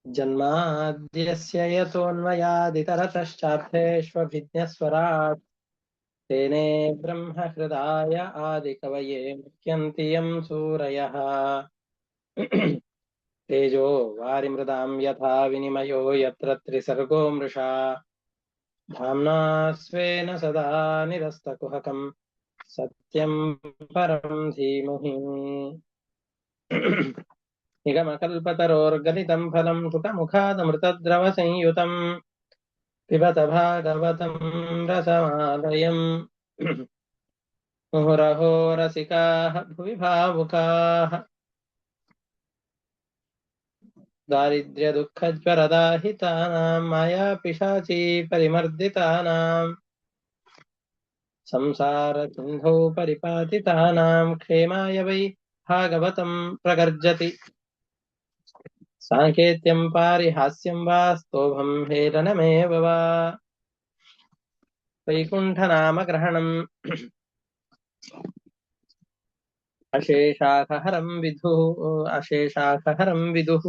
जन्माद्यस्य यतोऽन्वयादितरतश्चार्थेष्वभिज्ञस्वराट् तेने ब्रह्महृदाय आदिकवये मुह्यन्ति यं सूरयः। तेजो वारिमृदां यथा विनिमयो यत्र त्रिसर्गो मृषा धाम्ना स्वेन सदा निरस्तकुहकं सत्यं परं धीमहि। निगमकल्पतरोर्गलितं फलं सुखमुखादमृतद्रवसंयुतं पिबत भागवतं रसमालयम्। मुहुरहो रसिकाः भुवि भावुकाः दारिद्र्यदुःखज्वरदाहितानां मायापिशाची परिमर्दितानां संसारसिन्धौ परिपातितानां क्षेमाय वै भागवतं प्रगर्जति। साङ्केत्यं पारिहास्यं वा स्तोभं हेलनमेव वा वैकुण्ठनामग्रहणम् अशेषाखहरं विदुः।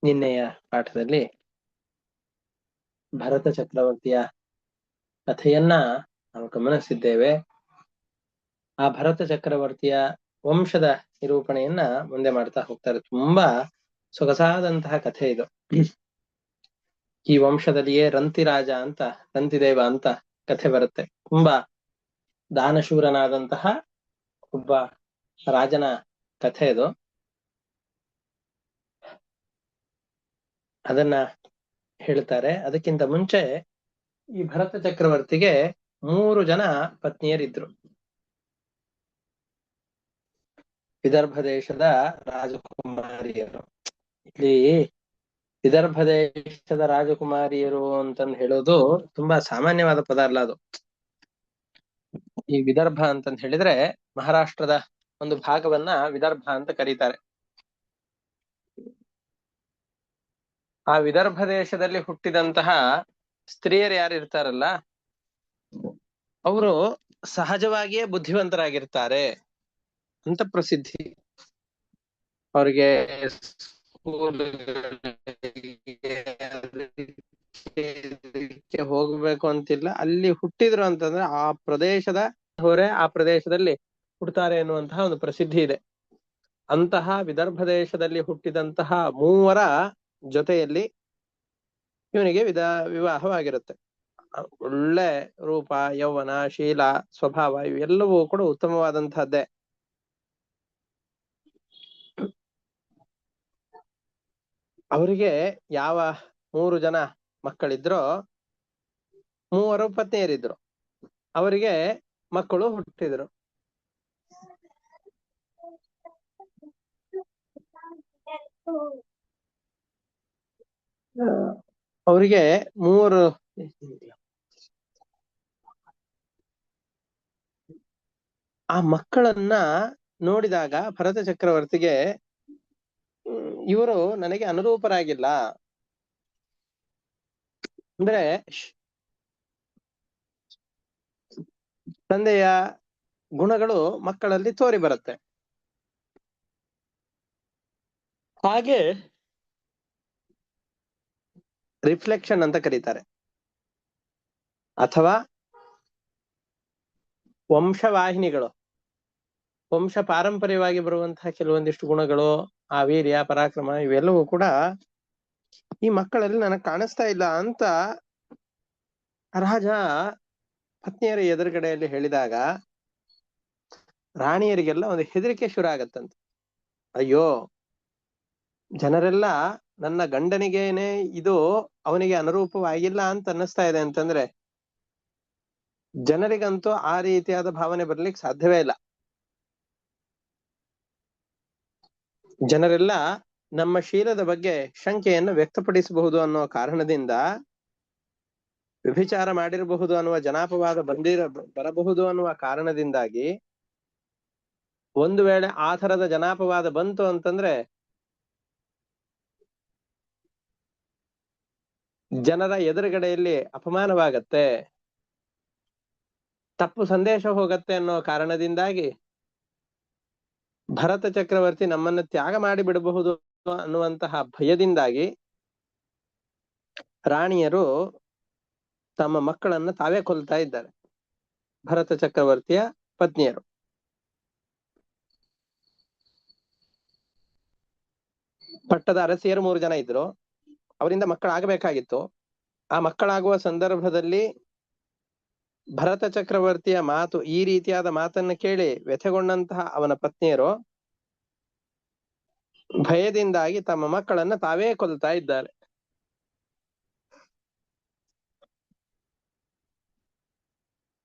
ನಿನ್ನೆಯ ಪಾಠದಲ್ಲಿ ಭರತ ಚಕ್ರವರ್ತಿಯ ಕಥೆಯನ್ನ ನಾವು ಗಮನಿಸಿದ್ದೇವೆ. ಆ ಭರತ ಚಕ್ರವರ್ತಿಯ ವಂಶದ ನಿರೂಪಣೆಯನ್ನ ಮುಂದೆ ಮಾಡ್ತಾ ಹೋಗ್ತಾರೆ. ತುಂಬಾ ಸೊಗಸಾದಂತಹ ಕಥೆ ಇದು. ಈ ವಂಶದಲ್ಲಿಯೇ ರಂತಿರಾಜ ಅಂತ, ರಂತಿದೇವ ಅಂತ ಕಥೆ ಬರುತ್ತೆ. ತುಂಬಾ ದಾನಶೂರನಾದಂತಹ ಒಬ್ಬ ರಾಜನ ಕಥೆ ಇದು. ಅದನ್ನ ಹೇಳ್ತಾರೆ. ಅದಕ್ಕಿಂತ ಮುಂಚೆ ಈ ಭರತ ಚಕ್ರವರ್ತಿಗೆ 3 ಜನ ಪತ್ನಿಯರಿದ್ರು. ವಿದರ್ಭ ದೇಶದ ರಾಜಕುಮಾರಿಯರು. ಇಲ್ಲಿ ವಿದರ್ಭ ದೇಶದ ರಾಜಕುಮಾರಿಯರು ಅಂತಂದು ಹೇಳೋದು ತುಂಬಾ ಸಾಮಾನ್ಯವಾದ ಪದ ಅಲ್ಲ ಅದು. ಈ ವಿದರ್ಭ ಅಂತಂದು ಹೇಳಿದ್ರೆ ಮಹಾರಾಷ್ಟ್ರದ ಒಂದು ಭಾಗವನ್ನ ವಿದರ್ಭ ಅಂತ ಕರೀತಾರೆ. ಆ ವಿದರ್ಭ ದೇಶದಲ್ಲಿ ಹುಟ್ಟಿದಂತಹ ಸ್ತ್ರೀಯರು ಯಾರು ಇರ್ತಾರಲ್ಲ, ಅವರು ಸಹಜವಾಗಿಯೇ ಬುದ್ಧಿವಂತರಾಗಿರ್ತಾರೆ ಅಂತ ಪ್ರಸಿದ್ಧಿ. ಅವ್ರಿಗೆ ಹೋಗ್ಬೇಕು ಅಂತಿಲ್ಲ. ಅಲ್ಲಿ ಹುಟ್ಟಿದ್ರು ಅಂತಂದ್ರೆ ಆ ಪ್ರದೇಶದ ಹೊರೆ ಆ ಪ್ರದೇಶದಲ್ಲಿ ಹುಟ್ಟುತ್ತಾರೆ ಎನ್ನುವಂತಹ ಒಂದು ಪ್ರಸಿದ್ಧಿ ಇದೆ. ಅಂತಹ ವಿದರ್ಭ ದೇಶದಲ್ಲಿ ಹುಟ್ಟಿದಂತಹ 3 ಜೊತೆಯಲ್ಲಿ ಇವನಿಗೆ ವಿವಾಹವಾಗಿರುತ್ತೆ. ಒಳ್ಳೆ ರೂಪ, ಯೌವನ, ಶೀಲ, ಸ್ವಭಾವ ಇವೆಲ್ಲವೂ ಕೂಡ ಉತ್ತಮವಾದಂತಹದ್ದೇ. ಅವರಿಗೆ ಯಾವ 3 ಜನ ಮಕ್ಕಳಿದ್ರೋ 3 ಪತ್ನಿಯರಿದ್ರು. ಅವರಿಗೆ ಮಕ್ಕಳು ಹುಟ್ಟಿದ್ರು. ಅವರಿಗೆ 3 ಆ ಮಕ್ಕಳನ್ನ ನೋಡಿದಾಗ ಭರತ ಚಕ್ರವರ್ತಿಗೆ ಇವರು ನನಗೆ ಅನುರೂಪರಾಗಿಲ್ಲ. ಅಂದ್ರೆ ತಂದೆಯ ಗುಣಗಳು ಮಕ್ಕಳಲ್ಲಿ ತೋರಿ ಬರುತ್ತೆ. ಹಾಗೆ ರಿಫ್ಲೆಕ್ಷನ್ ಅಂತ ಕರೀತಾರೆ. ಅಥವಾ ವಂಶವಾಹಿನಿಗಳು, ವಂಶ ಪಾರಂಪರ್ಯವಾಗಿ ಬರುವಂತಹ ಕೆಲವೊಂದಿಷ್ಟು ಗುಣಗಳು, ಆ ವೀರ್ಯ, ಪರಾಕ್ರಮ ಇವೆಲ್ಲವೂ ಕೂಡ ಈ ಮಕ್ಕಳಲ್ಲಿ ನನಗೆ ಕಾಣಿಸ್ತಾ ಇಲ್ಲ ಅಂತ ರಾಜ ಪತ್ನಿಯರ ಎದುರುಗಡೆಯಲ್ಲಿ ಹೇಳಿದಾಗ ರಾಣಿಯರಿಗೆಲ್ಲ ಒಂದು ಹೆದರಿಕೆ ಶುರು ಆಗತ್ತಂತ. ಅಯ್ಯೋ, ಜನರೆಲ್ಲ ನನ್ನ ಗಂಡನಿಗೇನೆ ಇದು ಅವನಿಗೆ ಅನುರೂಪವಾಗಿಲ್ಲ ಅಂತ ಅನ್ನಿಸ್ತಾ ಇದೆ ಅಂತಂದ್ರೆ ಜನರಿಗಂತೂ ಆ ರೀತಿಯಾದ ಭಾವನೆ ಬರ್ಲಿಕ್ಕೆ ಸಾಧ್ಯವೇ ಇಲ್ಲ. ಜನರೆಲ್ಲ ನಮ್ಮ ಶೀಲದ ಬಗ್ಗೆ ಶಂಕೆಯನ್ನು ವ್ಯಕ್ತಪಡಿಸಬಹುದು ಅನ್ನೋ ಕಾರಣದಿಂದ, ವ್ಯಭಿಚಾರ ಮಾಡಿರಬಹುದು ಅನ್ನುವ ಜನಾಪವಾದ ಬರಬಹುದು ಅನ್ನುವ ಕಾರಣದಿಂದಾಗಿ ಒಂದು ವೇಳೆ ಆ ಥರದ ಜನಾಪವಾದ ಬಂತು ಅಂತಂದ್ರೆ ಜನರ ಎದುರುಗಡೆಯಲ್ಲಿ ಅಪಮಾನವಾಗತ್ತೆ, ತಪ್ಪು ಸಂದೇಶ ಹೋಗತ್ತೆ ಅನ್ನೋ ಕಾರಣದಿಂದಾಗಿ ಭರತ ಚಕ್ರವರ್ತಿ ನಮ್ಮನ್ನು ತ್ಯಾಗ ಮಾಡಿ ಬಿಡಬಹುದು ಅನ್ನುವಂತಹ ಭಯದಿಂದಾಗಿ ರಾಣಿಯರು ತಮ್ಮ ಮಕ್ಕಳನ್ನ ತಾವೇ ಕೊಲ್ತಾ ಇದ್ದಾರೆ, ಭರತ ಚಕ್ರವರ್ತಿಯ ಪತ್ನಿಯರು. ಪಟ್ಟದ ಅರಸಿಯರು 3 ಜನ ಇದ್ರು, ಅವರಿಂದ ಮಕ್ಕಳಾಗಬೇಕಾಗಿತ್ತು. ಆ ಮಕ್ಕಳಾಗುವ ಸಂದರ್ಭದಲ್ಲಿ ಭರತ ಚಕ್ರವರ್ತಿಯ ಮಾತು, ಈ ರೀತಿಯಾದ ಮಾತನ್ನ ಕೇಳಿ ವ್ಯಥೆಗೊಂಡಂತಹ ಅವನ ಪತ್ನಿಯರು ಭಯದಿಂದಾಗಿ ತಮ್ಮ ಮಕ್ಕಳನ್ನ ತಾವೇ ಕೊಲ್ತಾ ಇದ್ದಾರೆ.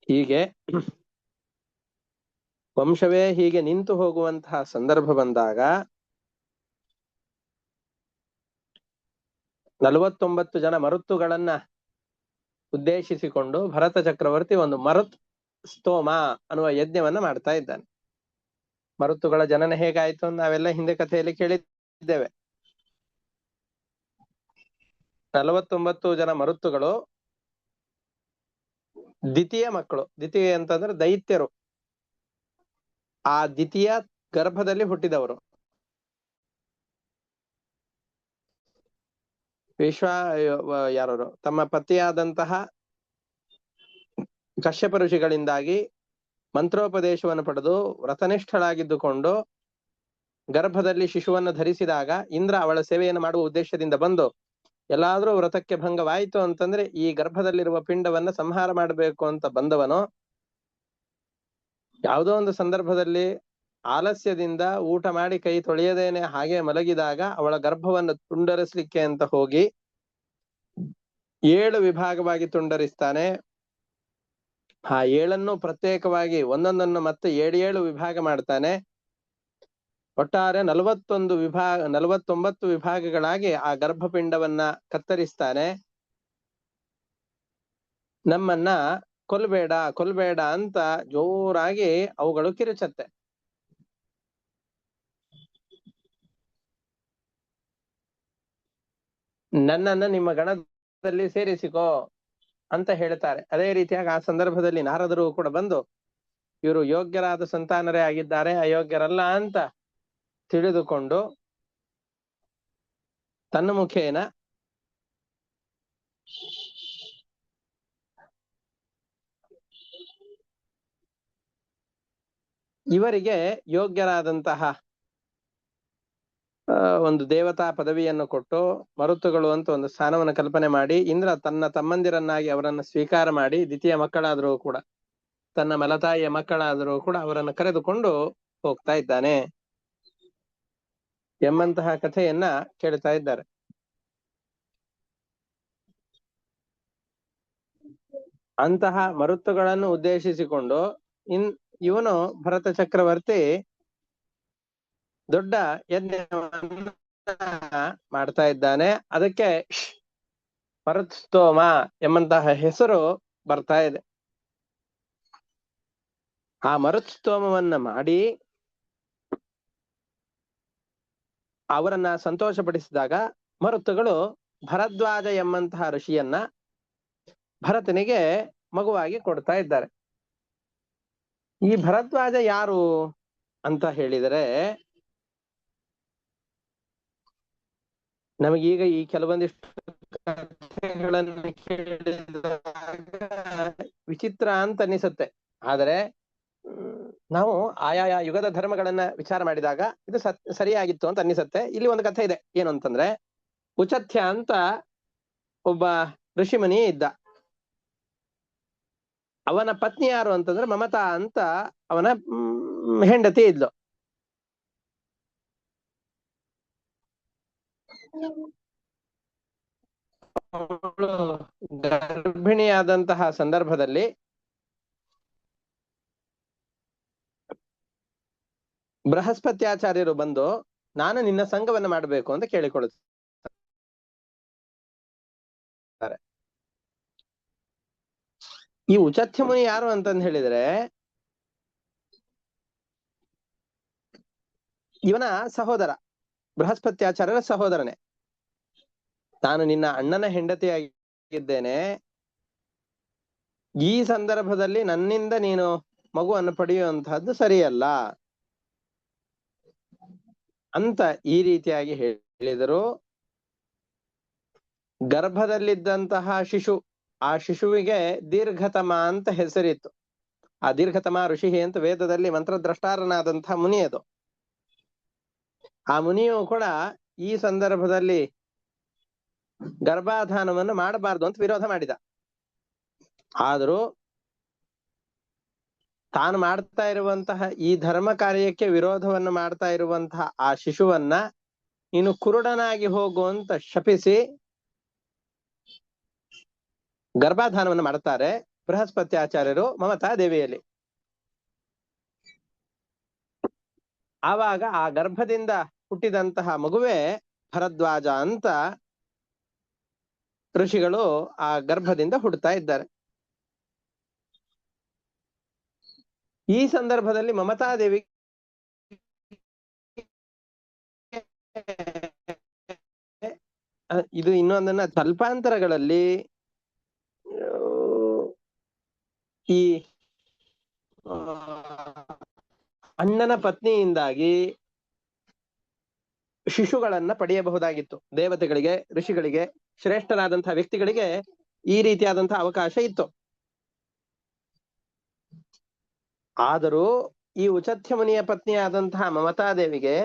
ಹೀಗೆ ವಂಶವೇ ಹೀಗೆ ನಿಂತು ಹೋಗುವಂತಹ ಸಂದರ್ಭ ಬಂದಾಗ 49 ಜನ ಮರುತ್ತುಗಳನ್ನ ಉದ್ದೇಶಿಸಿಕೊಂಡು ಭರತ ಚಕ್ರವರ್ತಿ ಒಂದು ಮರುತ್ ಸ್ತೋಮ ಅನ್ನುವ ಯಜ್ಞವನ್ನ ಮಾಡ್ತಾ ಇದ್ದಾನೆ. ಮರುತ್ತುಗಳ ಜನನ ಹೇಗಾಯ್ತು ಅಂತ ನಾವೆಲ್ಲ ಹಿಂದೆ ಕಥೆಯಲ್ಲಿ ಕೇಳಿದ್ದೇವೆ. 49 ಜನ ಮರುತ್ತುಗಳು ದ್ವಿತೀಯ ಮಕ್ಕಳು. ದ್ವಿತೀಯ ಅಂತಂದ್ರೆ ದೈತ್ಯರು. ಆ ದ್ವಿತೀಯ ಗರ್ಭದಲ್ಲಿ ಹುಟ್ಟಿದವರು. ಯಾರು ತಮ್ಮ ಪತಿಯಾದಂತಹ ಕಶ್ಯಪ ಋಷಿಗಳಿಂದಾಗಿ ಮಂತ್ರೋಪದೇಶವನ್ನು ಪಡೆದು ವ್ರತನಿಷ್ಠಳಾಗಿದ್ದುಕೊಂಡು ಗರ್ಭದಲ್ಲಿ ಶಿಶುವನ್ನು ಧರಿಸಿದಾಗ ಇಂದ್ರ ಅವಳ ಸೇವೆಯನ್ನು ಮಾಡುವ ಉದ್ದೇಶದಿಂದ ಬಂದು ಎಲ್ಲಾದ್ರೂ ವ್ರತಕ್ಕೆ ಭಂಗವಾಯಿತು ಅಂತಂದ್ರೆ ಈ ಗರ್ಭದಲ್ಲಿರುವ ಪಿಂಡವನ್ನ ಸಂಹಾರ ಮಾಡಬೇಕು ಅಂತ ಬಂದವನು ಯಾವುದೋ ಒಂದು ಸಂದರ್ಭದಲ್ಲಿ ಆಲಸ್ಯದಿಂದ ಊಟ ಮಾಡಿ ಕೈ ತೊಳೆಯದೇನೆ ಹಾಗೆ ಮಲಗಿದಾಗ ಅವಳ ಗರ್ಭವನ್ನು ತುಂಡರಿಸ್ಲಿಕ್ಕೆ ಅಂತ ಹೋಗಿ 7 ವಿಭಾಗವಾಗಿ ತುಂಡರಿಸ್ತಾನೆ. ಆ 7 ಪ್ರತ್ಯೇಕವಾಗಿ ಒಂದೊಂದನ್ನು ಮತ್ತೆ 7 ವಿಭಾಗ ಮಾಡ್ತಾನೆ. ಒಟ್ಟಾರೆ 49 ವಿಭಾಗಗಳಾಗಿ ಆ ಗರ್ಭಪಿಂಡವನ್ನ ಕತ್ತರಿಸ್ತಾನೆ. ನಮ್ಮನ್ನ ಕೊಲ್ಬೇಡ ಕೊಲ್ಬೇಡ ಅಂತ ಜೋರಾಗಿ ಅವುಗಳು ಕಿರುಚತ್ತೆ. ನನ್ನನ್ನ ನಿಮ್ಮ ಗಣದಲ್ಲಿ ಸೇರಿಸಿಕೋ ಅಂತ ಹೇಳ್ತಾರೆ. ಅದೇ ರೀತಿಯಾಗಿ ಆ ಸಂದರ್ಭದಲ್ಲಿ ನಾರದರು ಕೂಡ ಬಂದು ಇವರು ಯೋಗ್ಯರಾದ ಸಂತಾನರೇ ಆಗಿದ್ದಾರೆ, ಅಯೋಗ್ಯರಲ್ಲ ಅಂತ ತಿಳಿದುಕೊಂಡು ತನ್ನ ಮುಖೇನ ಇವರಿಗೆ ಯೋಗ್ಯರಾದಂತಹ ಒಂದು ದೇವತಾ ಪದವಿಯನ್ನು ಕೊಟ್ಟು ಮರುತ್ತುಗಳು ಅಂತ ಒಂದು ಸ್ಥಾನವನ್ನು ಕಲ್ಪನೆ ಮಾಡಿ ಇಂದ್ರ ತನ್ನ ತಮ್ಮಂದಿರನ್ನಾಗಿ ಅವರನ್ನು ಸ್ವೀಕಾರ ಮಾಡಿ ದ್ವಿತೀಯ ಮಕ್ಕಳಾದರೂ ಕೂಡ ತನ್ನ ಮಲತಾಯಿಯ ಮಕ್ಕಳಾದರೂ ಕೂಡ ಅವರನ್ನು ಕರೆದುಕೊಂಡು ಹೋಗ್ತಾ ಇದ್ದಾನೆ ಎಂಬಂತಹ ಕಥೆಯನ್ನ ಕೇಳ್ತಾ ಇದ್ದಾರೆ. ಅಂತಹ ಮರುತ್ತುಗಳನ್ನು ಉದ್ದೇಶಿಸಿಕೊಂಡು ಇವನು ಭರತ ಚಕ್ರವರ್ತಿ ದೊಡ್ಡ ಯಜ್ಞವನ್ನ ಮಾಡ್ತಾ ಇದ್ದಾನೆ. ಅದಕ್ಕೆ ಮರುತ್ಸ್ತೋಮ ಎಂಬಂತಹ ಹೆಸರು ಬರ್ತಾ ಇದೆ. ಆ ಮರುತ್ಸ್ತೋಮವನ್ನ ಮಾಡಿ ಅವರನ್ನ ಸಂತೋಷಪಡಿಸಿದಾಗ ಮರುತ್ತುಗಳು ಭರದ್ವಾಜ ಎಂಬಂತಹ ಋಷಿಯನ್ನ ಭರತನಿಗೆ ಮಗುವಾಗಿ ಕೊಡ್ತಾ ಇದ್ದಾರೆ. ಈ ಭರದ್ವಾಜ ಯಾರು ಅಂತ ಹೇಳಿದರೆ ನಮಗೀಗ ಈ ಕೆಲವೊಂದಿಷ್ಟು ಕಥೆಗಳನ್ನು ಕೇಳಿದಾಗ ವಿಚಿತ್ರ ಅಂತ ಅನಿಸುತ್ತೆ. ಆದರೆ ನಾವು ಆಯಾಯ ಯುಗದ ಧರ್ಮಗಳನ್ನ ವಿಚಾರ ಮಾಡಿದಾಗ ಇದು ಸರಿಯಾಗಿತ್ತು ಅಂತ ಅನಿಸುತ್ತೆ. ಇಲ್ಲಿ ಒಂದು ಕಥೆ ಇದೆ. ಏನು ಅಂತಂದ್ರೆ, ಉಚಥ್ಯ ಅಂತ ಒಬ್ಬ ಋಷಿಮುನಿ ಇದ್ದ. ಅವನ ಪತ್ನಿ ಯಾರು ಅಂತಂದ್ರೆ ಮಮತಾ ಅಂತ ಅವನ ಹೆಂಡತಿ ಇದ್ಲು. ಗರ್ಭಿಣಿಯಾದಂತಹ ಸಂದರ್ಭದಲ್ಲಿ ಬೃಹಸ್ಪತ್ಯಾಚಾರ್ಯರು ಬಂದು ನಾನು ನಿನ್ನ ಸಂಘವನ್ನ ಮಾಡಬೇಕು ಅಂತ ಕೇಳಿಕೊಳ್ಳುತ್ತಾರೆ. ಈ ಉಚಥ್ಯ ಮುನಿ ಯಾರು ಅಂತಂದು ಹೇಳಿದ್ರೆ ಇವನ ಸಹೋದರ, ಬೃಹಸ್ಪತ್ಯಾಚಾರ್ಯರ ಸಹೋದರನೇ. ನಾನು ನಿನ್ನ ಅಣ್ಣನ ಹೆಂಡತಿಯಾಗಿದ್ದೇನೆ, ಈ ಸಂದರ್ಭದಲ್ಲಿ ನನ್ನಿಂದ ನೀನು ಮಗುವನ್ನು ಪಡೆಯುವಂತಹದ್ದು ಸರಿಯಲ್ಲ ಅಂತ ಈ ರೀತಿಯಾಗಿ ಹೇಳಿದರು. ಗರ್ಭದಲ್ಲಿದ್ದಂತಹ ಶಿಶು, ಆ ಶಿಶುವಿಗೆ ದೀರ್ಘತಮ ಅಂತ ಹೆಸರಿತ್ತು. ಆ ದೀರ್ಘತಮ ಋಷಿ ಅಂತ ವೇದದಲ್ಲಿ ಮಂತ್ರದ್ರಷ್ಟಾರನಾದಂತಹ ಮುನಿ ಅದು. ಆ ಮುನಿಯು ಕೂಡ ಈ ಸಂದರ್ಭದಲ್ಲಿ ಗರ್ಭಾಧಾನವನ್ನು ಮಾಡಬಾರದು ಅಂತ ವಿರೋಧ ಮಾಡಿದ. ಆದರೂ ತಾನು ಮಾಡ್ತಾ ಇರುವಂತಹ ಈ ಧರ್ಮ ಕಾರ್ಯಕ್ಕೆ ವಿರೋಧವನ್ನು ಮಾಡ್ತಾ ಇರುವಂತಹ ಆ ಶಿಶುವನ್ನ ನೀನು ಕುರುಡನಾಗಿ ಹೋಗು ಅಂತ ಶಪಿಸಿ ಗರ್ಭಾಧಾನವನ್ನು ಮಾಡುತ್ತಾರೆ ಬೃಹಸ್ಪತ್ಯಾಚಾರ್ಯರು ಮಮತಾ ದೇವಿಯಲ್ಲಿ. ಆವಾಗ ಆ ಗರ್ಭದಿಂದ ಹುಟ್ಟಿದಂತಹ ಮಗುವೆ ಭರದ್ವಾಜ ಅಂತ ಋಷಿಗಳು ಆ ಗರ್ಭದಿಂದ ಹುಟ್ಟುತ್ತಾ ಇದ್ದಾರೆ. ಈ ಸಂದರ್ಭದಲ್ಲಿ ಮಮತಾದೇವಿ ಇದು ಇನ್ನೊಂದನ್ನ ಕಲ್ಪಾಂತರಗಳಲ್ಲಿ ಈ ಅಣ್ಣನ ಪತ್ನಿಯಿಂದಾಗಿ ಶಿಶುಗಳನ್ನ ಪಡೆಯಬಹುದಾಗಿತ್ತು. ದೇವತೆಗಳಿಗೆ, ಋಷಿಗಳಿಗೆ, ಶ್ರೇಷ್ಠರಾದಂತಹ ವ್ಯಕ್ತಿಗಳಿಗೆ ಈ ರೀತಿಯಾದಂತಹ ಅವಕಾಶ ಇತ್ತು. ಆದರೂ ಈ ಉಚಥ್ಯ ಮುನಿಯ ಪತ್ನಿಯಾದಂತಹ ಮಮತಾದೇವಿಗೆ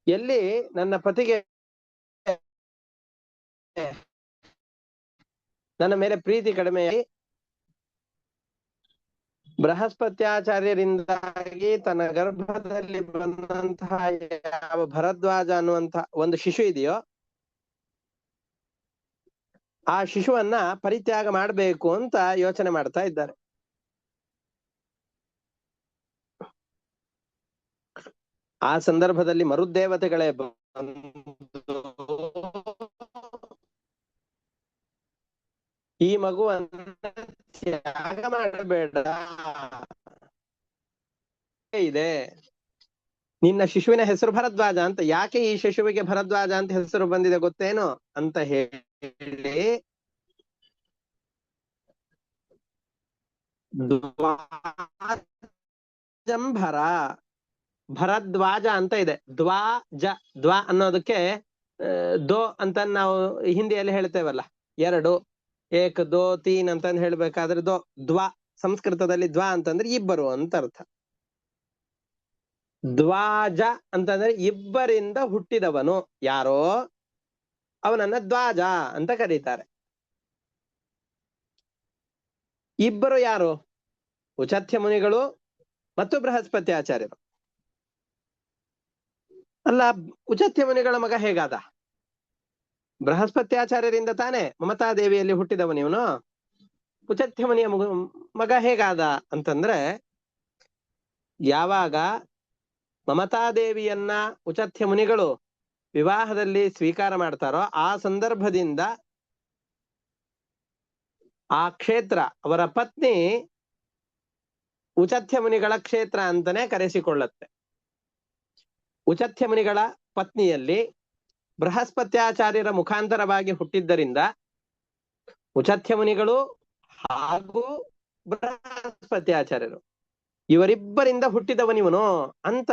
ಎಲ್ಲಿ ನನ್ನ ಪತಿಗೆ ನನ್ನ ಮೇಲೆ ಪ್ರೀತಿ ಕಡಿಮೆಯಾಗಿ ಬೃಹಸ್ಪತ್ಯಾಚಾರ್ಯರಿಂದಾಗಿ ತನ್ನ ಗರ್ಭದಲ್ಲಿ ಬಂದಂತಹ ಯಾವ ಭರದ್ವಾಜ ಅನ್ನುವಂತಹ ಒಂದು ಶಿಶು ಇದೆಯೋ ಆ ಶಿಶುವನ್ನ ಪರಿತ್ಯಾಗ ಮಾಡಬೇಕು ಅಂತ ಯೋಚನೆ ಮಾಡ್ತಾ ಇದ್ದಾರೆ. ಆ ಸಂದರ್ಭದಲ್ಲಿ ಮರುದೇವತೆಗಳೇ ಈ ಮಗುವನ್ನ ತ್ಯಾಗ ಮಾಡಬೇಡ, ಇದೆ ನಿನ್ನ ಶಿಶುವಿನ ಹೆಸರು ಭರದ್ವಾಜ ಅಂತ. ಯಾಕೆ ಈ ಶಿಶುವಿಗೆ ಭರದ್ವಾಜ ಅಂತ ಹೆಸರು ಬಂದಿದೆ ಗೊತ್ತೇನು ಅಂತ ಹೇಳಿ ದ್ವಾಜಂಭರ, ಭರದ್ವಾಜ ಅಂತ ಇದೆ. ದ್ವಾ ಅನ್ನೋದಕ್ಕೆ ದೋ ಅಂತ ನಾವು ಹಿಂದಿಯಲ್ಲಿ ಹೇಳ್ತೇವಲ್ಲ, ಎರಡು, ಏಕ್ ದೋ ತೀನ್ ಅಂತ ಹೇಳ್ಬೇಕಾದ್ರೆ ದ್ವಾ, ಸಂಸ್ಕೃತದಲ್ಲಿ ದ್ವಾ ಅಂತಂದ್ರೆ ಇಬ್ಬರು ಅಂತ ಅರ್ಥ. ದ್ವಾಜ ಅಂತಂದ್ರೆ ಇಬ್ಬರಿಂದ ಹುಟ್ಟಿದವನು ಯಾರೋ ಅವನನ್ನ ದ್ವಾಜ ಅಂತ ಕರೀತಾರೆ. ಇಬ್ಬರು ಯಾರು? ಉಚಥ್ಯ ಮುನಿಗಳು ಮತ್ತು ಬೃಹಸ್ಪತ್ಯಾಚಾರ್ಯರು. ಅಲ್ಲ, ಉಚಥ್ಯ ಮುನಿಗಳ ಮಗ ಹೇಗಾದ? ಬೃಹಸ್ಪತ್ಯಾಚಾರ್ಯರಿಂದ ತಾನೇ ಮಮತಾದೇವಿಯಲ್ಲಿ ಹುಟ್ಟಿದವನಿವನು. ಉಚಥ್ಯ ಮುನಿಯ ಮಗ ಹೇಗಾದ ಅಂತಂದ್ರೆ, ಯಾವಾಗ ಮಮತಾದೇವಿಯನ್ನ ಉಚಥ್ಯ ಮುನಿಗಳು ವಿವಾಹದಲ್ಲಿ ಸ್ವೀಕಾರ ಮಾಡ್ತಾರೋ ಆ ಸಂದರ್ಭದಿಂದ ಆ ಕ್ಷೇತ್ರ ಅವರ ಪತ್ನಿ ಉಚಥ್ಯ ಮುನಿಗಳ ಕ್ಷೇತ್ರ ಅಂತಾನೆ ಕರೆಸಿಕೊಳ್ಳುತ್ತೆ. ಉಚಥ್ಯ ಮುನಿಗಳ ಪತ್ನಿಯಲ್ಲಿ ಬೃಹಸ್ಪತ್ಯಾಚಾರ್ಯರ ಮುಖಾಂತರವಾಗಿ ಹುಟ್ಟಿದ್ದರಿಂದ ಉಚಥ್ಯ ಮುನಿಗಳು ಹಾಗೂ ಬೃಹಸ್ಪತ್ಯಾಚಾರ್ಯರು ಇವರಿಬ್ಬರಿಂದ ಹುಟ್ಟಿದವನಿವನು ಅಂತ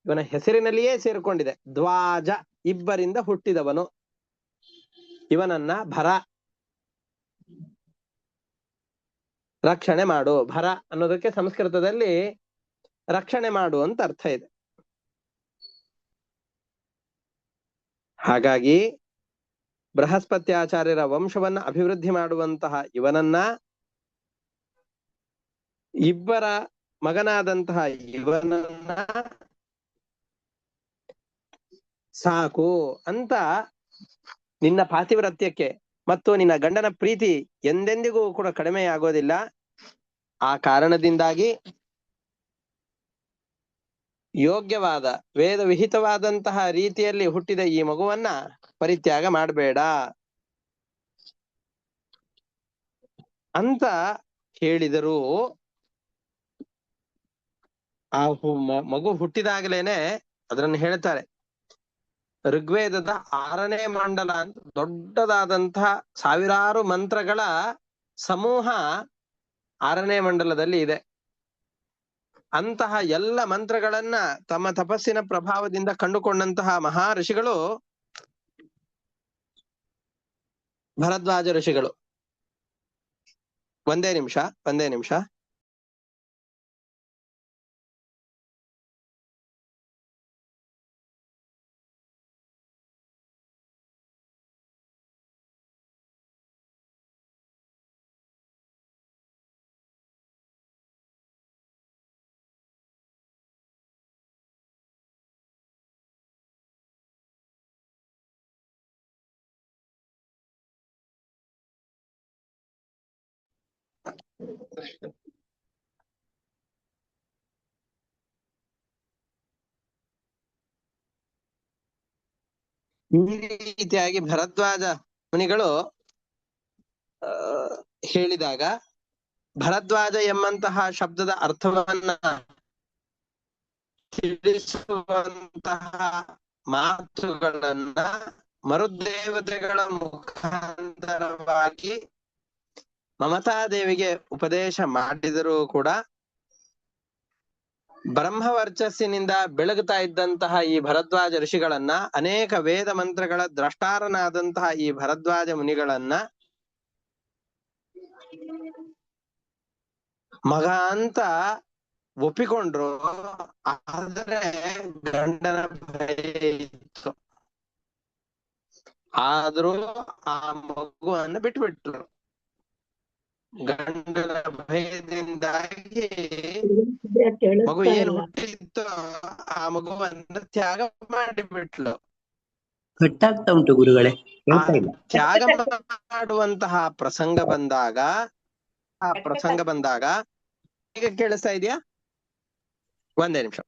ಇವನ ಹೆಸರಿನಲ್ಲಿಯೇ ಸೇರಿಕೊಂಡಿದೆ. ದ್ವಾಜ, ಇಬ್ಬರಿಂದ ಹುಟ್ಟಿದವನು. ಇವನನ್ನ ಭರ, ರಕ್ಷಣೆ ಮಾಡು. ಭರ ಅನ್ನೋದಕ್ಕೆ ಸಂಸ್ಕೃತದಲ್ಲಿ ರಕ್ಷಣೆ ಮಾಡು ಅಂತ ಅರ್ಥ ಇದೆ. ಹಾಗಾಗಿ ಬೃಹಸ್ಪತ್ಯಾಚಾರ್ಯರ ವಂಶವನ್ನ ಅಭಿವೃದ್ಧಿ ಮಾಡುವಂತಹ ಇವನನ್ನ, ಇಬ್ಬರ ಮಗನಾದಂತಹ ಇವನನ್ನ ಸಾಕು ಅಂತ ನಿನ್ನ ಪಾತಿವ್ರತ್ಯಕ್ಕೆ ಮತ್ತು ನಿನ್ನ ಗಂಡನ ಪ್ರೀತಿ ಎಂದೆಂದಿಗೂ ಕೂಡ ಕಡಿಮೆಯಾಗೋದಿಲ್ಲ. ಆ ಕಾರಣದಿಂದಾಗಿ ಯೋಗ್ಯವಾದ ವೇದ ವಿಹಿತವಾದಂತಹ ರೀತಿಯಲ್ಲಿ ಹುಟ್ಟಿದ ಈ ಮಗುವನ್ನ ಪರಿತ್ಯಾಗ ಮಾಡಬೇಡ ಅಂತ ಹೇಳಿದರು. ಆ ಮಗು ಹುಟ್ಟಿದಾಗಲೇನೆ ಅದನ್ನು ಹೇಳ್ತಾರೆ. ಋಗ್ವೇದದ 6ನೇ ಮಂಡಲ ಅಂತ ದೊಡ್ಡದಾದಂತಹ ಸಾವಿರಾರು ಮಂತ್ರಗಳ ಸಮೂಹ 6ನೇ ಮಂಡಲದಲ್ಲಿ ಇದೆ. ಅಂತಹ ಎಲ್ಲ ಮಂತ್ರಗಳನ್ನ ತಮ್ಮ ತಪಸ್ಸಿನ ಪ್ರಭಾವದಿಂದ ಕಂಡುಕೊಂಡಂತಹ ಮಹಾ ಋಷಿಗಳು ಭರದ್ವಾಜ ಋಷಿಗಳು. ಒಂದೇ ನಿಮಿಷ. ಈ ರೀತಿಯಾಗಿ ಭರದ್ವಾಜ ಮುನಿಗಳು ಹೇಳಿದಾಗ ಭರದ್ವಾಜ ಎಂಬಂತಹ ಶಬ್ದದ ಅರ್ಥವನ್ನ ತಿಳಿಸುವಂತಹ ಮಾತುಗಳನ್ನ ಮರುದೇವತೆಗಳ ಮುಖಾಂತರವಾಗಿ ಮಮತಾದೇವಿಗೆ ಉಪದೇಶ ಮಾಡಿದರೂ ಕೂಡ ಬ್ರಹ್ಮವರ್ಚಸ್ಸಿನಿಂದ ಬೆಳಗುತ್ತಾ ಇದ್ದಂತಹ ಈ ಭರದ್ವಾಜ ಋಷಿಗಳನ್ನ, ಅನೇಕ ವೇದ ಮಂತ್ರಗಳ ದ್ರಷ್ಟಾರನಾದಂತಹ ಈ ಭರದ್ವಾಜ ಮುನಿಗಳನ್ನ ಮಗ ಅಂತ ಒಪ್ಪಿಕೊಂಡ್ರು. ಆದ್ರೆ ಗಂಡನ ಭಯ ಇತ್ತು. ಆದ್ರೂ ಆ ಮಗುವನ್ನು ಬಿಟ್ಬಿಟ್ರು. ಗಂಡನ ಭಯದಿಂದಾಗಿ ಮಗು ಏನು ಹುಟ್ಟಿತ್ತು ಆ ಮಗುವನ್ನು ತ್ಯಾಗ ಮಾಡಿಬಿಟ್ಲು. ಕಟ್ಟಾಗ್ತಾ ಉಂಟು ಗುರುಗಳೇ, ತ್ಯಾಗ ಮಾಡುವಂತಹ ಪ್ರಸಂಗ ಬಂದಾಗ ಈಗ ಕೇಳಿಸ್ತಾ ಇದೆಯಾ? ಒಂದೇ ನಿಮಿಷ.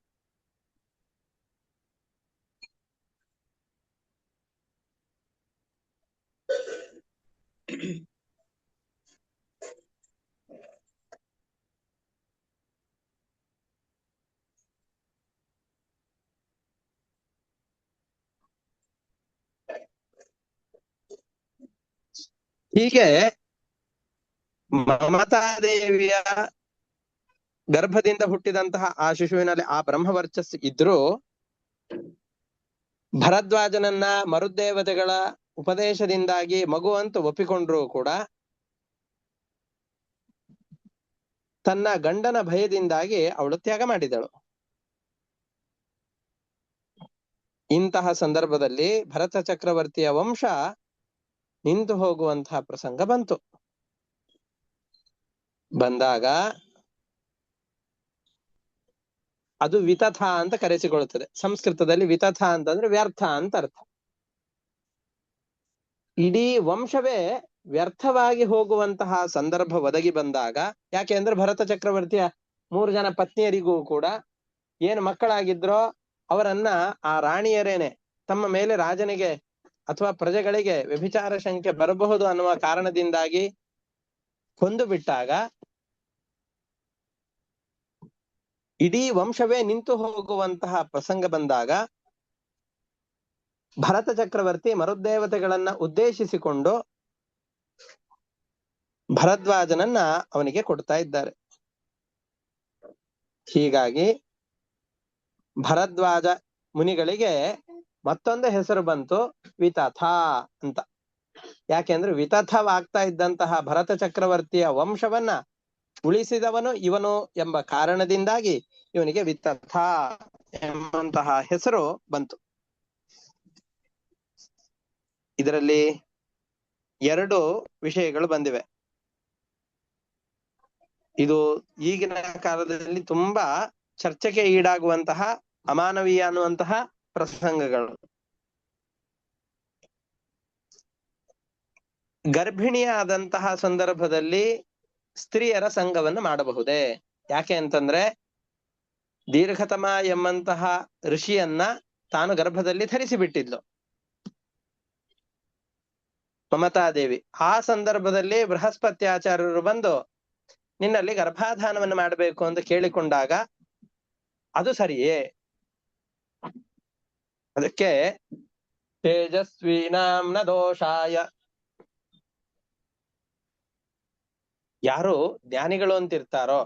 ಹೀಗೆ ಮಮತಾದೇವಿಯ ಗರ್ಭದಿಂದ ಹುಟ್ಟಿದಂತಹ ಆ ಶಿಶುವಿನಲ್ಲಿ ಆ ಬ್ರಹ್ಮವರ್ಚಸ್ಸು ಇದ್ರೂ ಭರದ್ವಾಜನನ್ನ ಮರುದೇವತೆಗಳ ಉಪದೇಶದಿಂದಾಗಿ ಮಗು ಅಂತ ಒಪ್ಪಿಕೊಂಡ್ರು ಕೂಡ ತನ್ನ ಗಂಡನ ಭಯದಿಂದಾಗಿ ಅವಳು ತ್ಯಾಗ ಮಾಡಿದಳು. ಇಂತಹ ಸಂದರ್ಭದಲ್ಲಿ ಭರತ ಚಕ್ರವರ್ತಿಯ ವಂಶ ನಿಂತು ಹೋಗುವಂತಹ ಪ್ರಸಂಗ ಬಂದಾಗ ಅದು ವಿತಥ ಅಂತ ಕರೆಸಿಕೊಳ್ಳುತ್ತದೆ. ಸಂಸ್ಕೃತದಲ್ಲಿ ವಿತಥ ಅಂತಂದ್ರೆ ವ್ಯರ್ಥ ಅಂತ ಅರ್ಥ. ಇಡೀ ವಂಶವೇ ವ್ಯರ್ಥವಾಗಿ ಹೋಗುವಂತಹ ಸಂದರ್ಭ ಒದಗಿ ಬಂದಾಗ, ಯಾಕೆ ಅಂದ್ರೆ ಭರತ ಚಕ್ರವರ್ತಿಯ 3 ಜನ ಪತ್ನಿಯರಿಗೂ ಕೂಡ ಏನು ಮಕ್ಕಳಾಗಿದ್ರೋ ಅವರನ್ನ ಆ ರಾಣಿಯರೇನೆ ತಮ್ಮ ಮೇಲೆ ರಾಜನಿಗೆ ಅಥವಾ ಪ್ರಜೆಗಳಿಗೆ ವ್ಯಭಿಚಾರ ಶಂಕೆ ಬರಬಹುದು ಅನ್ನುವ ಕಾರಣದಿಂದಾಗಿ ಕೊಂದು ಬಿಟ್ಟಾಗ ಇಡೀ ವಂಶವೇ ನಿಂತು ಹೋಗುವಂತಹ ಪ್ರಸಂಗ ಬಂದಾಗ ಭರತ ಚಕ್ರವರ್ತಿ ಮರುದೇವತೆಗಳನ್ನ ಉದ್ದೇಶಿಸಿಕೊಂಡು ಭರದ್ವಾಜನನ್ನ ಅವನಿಗೆ ಕೊಡ್ತಾ ಇದ್ದಾರೆ. ಹೀಗಾಗಿ ಭರದ್ವಾಜ ಮುನಿಗಳಿಗೆ ಮತ್ತೊಂದು ಹೆಸರು ಬಂತು, ವಿತಥ ಅಂತ. ಯಾಕೆಂದ್ರೆ ವಿತಥವಾಗ್ತಾ ಇದ್ದಂತಹ ಭರತ ಚಕ್ರವರ್ತಿಯ ವಂಶವನ್ನ ಉಳಿಸಿದವನು ಇವನು ಎಂಬ ಕಾರಣದಿಂದಾಗಿ ಇವನಿಗೆ ವಿತಥ ಎಂಬಂತಹ ಹೆಸರು ಬಂತು. ಇದರಲ್ಲಿ 2 ವಿಷಯಗಳು ಬಂದಿವೆ. ಇದು ಈಗಿನ ಕಾಲದಲ್ಲಿ ತುಂಬಾ ಚರ್ಚೆಗೆ ಈಡಾಗುವಂತಹ ಅಮಾನವೀಯ ಅನ್ನುವಂತಹ ಪ್ರಸಂಗಗಳು. ಗರ್ಭಿಣಿಯಾದಂತಹ ಸಂದರ್ಭದಲ್ಲಿ ಸ್ತ್ರೀಯರ ಸಂಘವನ್ನು ಮಾಡಬಹುದೇ? ಯಾಕೆ ಅಂತಂದ್ರೆ ದೀರ್ಘತಮ ಎಂಬಂತಹ ಋಷಿಯನ್ನ ತಾನು ಗರ್ಭದಲ್ಲಿ ಧರಿಸಿ ಬಿಟ್ಟಿದ್ಲು ಮಮತಾದೇವಿ. ಆ ಸಂದರ್ಭದಲ್ಲಿ ಬೃಹಸ್ಪತ್ಯಾಚಾರ್ಯರು ಬಂದು ನಿನ್ನಲ್ಲಿ ಗರ್ಭಾಧಾನವನ್ನು ಮಾಡಬೇಕು ಅಂತ ಕೇಳಿಕೊಂಡಾಗ ಅದು ಸರಿಯೇ? ಅದಕ್ಕೆ ತೇಜಸ್ವಿನಾಂ ನ ದೋಷಾಯ, ಯಾರು ಜ್ಞಾನಿಗಳು ಅಂತಿರ್ತಾರೋ,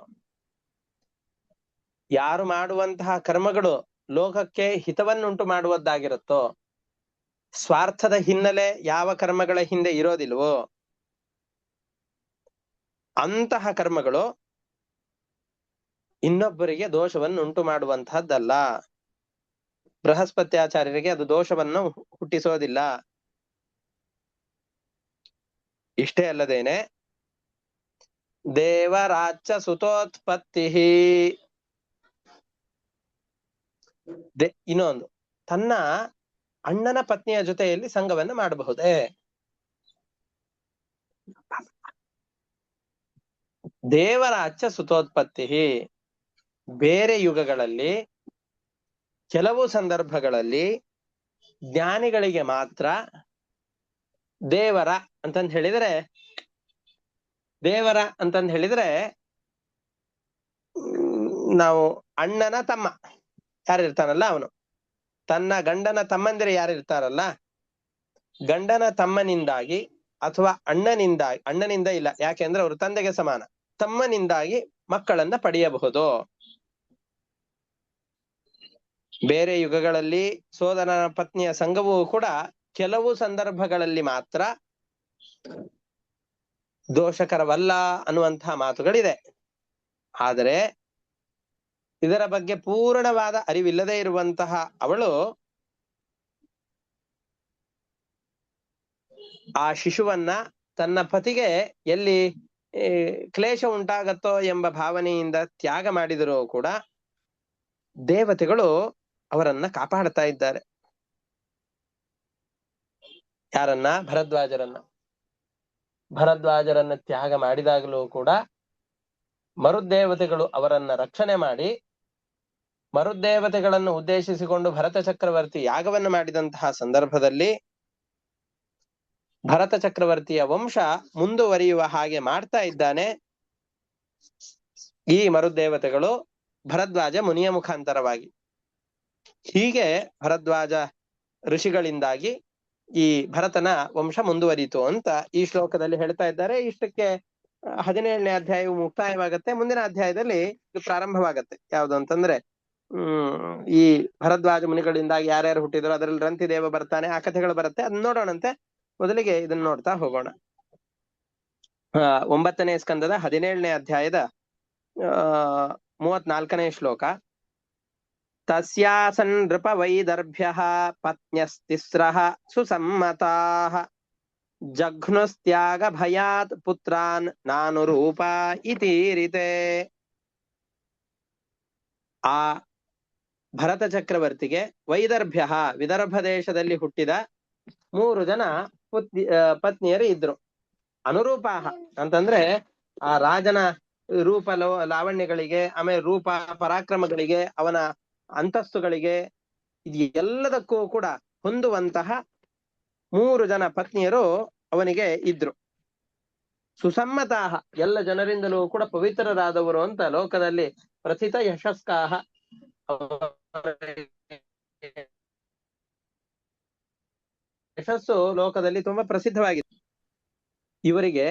ಯಾರು ಮಾಡುವಂತಹ ಕರ್ಮಗಳು ಲೋಕಕ್ಕೆ ಹಿತವನ್ನುಂಟು ಮಾಡುವದ್ದಾಗಿರುತ್ತೋ, ಸ್ವಾರ್ಥದ ಹಿನ್ನೆಲೆ ಯಾವ ಕರ್ಮಗಳ ಹಿಂದೆ ಇರೋದಿಲ್ವೋ ಅಂತಹ ಕರ್ಮಗಳು ಇನ್ನೊಬ್ಬರಿಗೆ ದೋಷವನ್ನು ಉಂಟು ಮಾಡುವಂತಹದ್ದಲ್ಲ. ಬೃಹಸ್ಪತ್ಯಾಚಾರ್ಯರಿಗೆ ಅದು ದೋಷವನ್ನು ಹುಟ್ಟಿಸೋದಿಲ್ಲ. ಇಷ್ಟೇ ಅಲ್ಲದೇನೆ ದೇವರಾಚ ಸುತೋತ್ಪತ್ತಿ, ಇನ್ನೊಂದು, ತನ್ನ ಅಣ್ಣನ ಪತ್ನಿಯ ಜೊತೆಯಲ್ಲಿ ಸಂಘವನ್ನು ಮಾಡಬಹುದೇ? ದೇವರಾಚ ಸುತೋತ್ಪತ್ತಿ, ಬೇರೆ ಯುಗಗಳಲ್ಲಿ ಕೆಲವು ಸಂದರ್ಭಗಳಲ್ಲಿ ಜ್ಞಾನಿಗಳಿಗೆ ಮಾತ್ರ ದೇವರ ಅಂತಂದ್ ಹೇಳಿದ್ರೆ, ನಾವು ಅಣ್ಣನ ತಮ್ಮ ಯಾರಿರ್ತಾನಲ್ಲ ಅವನು, ತನ್ನ ಗಂಡನ ತಮ್ಮಂದಿರು ಯಾರಿರ್ತಾರಲ್ಲ, ಗಂಡನ ತಮ್ಮನಿಂದಾಗಿ ಅಥವಾ ಅಣ್ಣನಿಂದ ಇಲ್ಲ, ಯಾಕೆಂದ್ರೆ ಅವರು ತಂದೆಗೆ ಸಮಾನ, ತಮ್ಮನಿಂದಾಗಿ ಮಕ್ಕಳನ್ನ ಪಡೆಯಬಹುದು. ಬೇರೆ ಯುಗಗಳಲ್ಲಿ ಸೋದರನ ಪತ್ನಿಯ ಸಂಘವೂ ಕೂಡ ಕೆಲವು ಸಂದರ್ಭಗಳಲ್ಲಿ ಮಾತ್ರ ದೋಷಕರವಲ್ಲ ಅನ್ನುವಂತಹ ಮಾತುಗಳಿದೆ. ಆದರೆ ಇದರ ಬಗ್ಗೆ ಪೂರ್ಣವಾದ ಅರಿವಿಲ್ಲದೆ ಇರುವಂತಹ ಅವಳು ಆ ಶಿಶುವನ್ನ ತನ್ನ ಪತಿಗೆ ಎಲ್ಲಿ ಕ್ಲೇಶ ಉಂಟಾಗತ್ತೋ ಎಂಬ ಭಾವನೆಯಿಂದ ತ್ಯಾಗ ಮಾಡಿದರೂ ಕೂಡ ದೇವತೆಗಳು ಅವರನ್ನ ಕಾಪಾಡ್ತಾ ಇದ್ದಾರೆ. ಯಾರನ್ನ? ಭರದ್ವಾಜರನ್ನ ತ್ಯಾಗ ಮಾಡಿದಾಗಲೂ ಕೂಡ ಮರುದೇವತೆಗಳು ಅವರನ್ನ ರಕ್ಷಣೆ ಮಾಡಿ, ಮರುದೇವತೆಗಳನ್ನು ಉದ್ದೇಶಿಸಿಕೊಂಡು ಭರತ ಚಕ್ರವರ್ತಿ ಯಾಗವನ್ನು ಮಾಡಿದಂತಹ ಸಂದರ್ಭದಲ್ಲಿ ಭರತ ಚಕ್ರವರ್ತಿಯ ವಂಶ ಮುಂದುವರಿಯುವ ಹಾಗೆ ಮಾಡ್ತಾ ಇದ್ದಾನೆ ಈ ಮರುದೇವತೆಗಳು ಭರದ್ವಾಜ ಮುನಿಯ ಮುಖಾಂತರವಾಗಿ. ಹೀಗೆ ಭರದ್ವಾಜ ಋಷಿಗಳಿಂದಾಗಿ ಈ ಭರತನ ವಂಶ ಮುಂದುವರಿಯಿತು ಅಂತ ಈ ಶ್ಲೋಕದಲ್ಲಿ ಹೇಳ್ತಾ ಇದ್ದಾರೆ. ಇಷ್ಟಕ್ಕೆ 17ನೇ ಅಧ್ಯಾಯವು ಮುಕ್ತಾಯವಾಗತ್ತೆ. ಮುಂದಿನ ಅಧ್ಯಾಯದಲ್ಲಿ ಇದು ಪ್ರಾರಂಭವಾಗತ್ತೆ. ಯಾವುದು ಅಂತಂದ್ರೆ ಈ ಭರದ್ವಾಜ ಮುನಿಗಳಿಂದಾಗಿ ಯಾರ್ಯಾರು ಹುಟ್ಟಿದ್ರು, ಅದರಲ್ಲಿ ರಂತಿದೇವ ಬರ್ತಾನೆ, ಆ ಕಥೆಗಳು ಬರುತ್ತೆ, ಅದನ್ನ ನೋಡೋಣಂತೆ. ಮೊದಲಿಗೆ ಇದನ್ನ ನೋಡ್ತಾ ಹೋಗೋಣ. 9ನೇ ಸ್ಕಂದದ 17ನೇ ಅಧ್ಯಾಯದ 34ನೇ ಶ್ಲೋಕ. ತಸ್ಯಾಸನ್ ನೃಪ ವೈದರ್ಭ್ಯಃ ಪತ್ನ್ಯಸ್ತಿಸ್ರಃ ಸುಸಮ್ಮತಾಃ ಜಘ್ನುಸ್ತ್ಯಾಗ ಭಯಾತ್ ಪುತ್ರಾನ್ ನಾನುರೂಪ ಇತೀರಿತೆ. ಆ ಭರತ ಚಕ್ರವರ್ತಿಗೆ ವೈದರ್ಭ್ಯ, ವಿದರ್ಭ ದೇಶದಲ್ಲಿ ಹುಟ್ಟಿದ 3 ಜನ ಪತ್ನಿಯರು ಇದ್ರು. ಅನುರೂಪಾಹ ಅಂತಂದ್ರೆ ಆ ರಾಜನ ರೂಪ ಲಾವಣ್ಯಗಳಿಗೆ, ಆಮೇಲೆ ರೂಪ ಪರಾಕ್ರಮಗಳಿಗೆ, ಅವನ ಅಂತಸ್ತುಗಳಿಗೆ, ಇದು ಎಲ್ಲದಕ್ಕೂ ಕೂಡ ಹೊಂದುವಂತಹ 3 ಜನ ಪತ್ನಿಯರು ಅವನಿಗೆ ಇದ್ರು. ಸುಸಮ್ಮತಾಹ, ಎಲ್ಲ ಜನರಿಂದಲೂ ಕೂಡ ಪವಿತ್ರರಾದವರು ಅಂತ ಲೋಕದಲ್ಲಿ ಪ್ರಥಿತ ಯಶಸ್ಕಾಹ, ಯಶಸ್ಸು ಲೋಕದಲ್ಲಿ ತುಂಬಾ ಪ್ರಸಿದ್ಧವಾಗಿದೆ. ಇವರಿಗೆ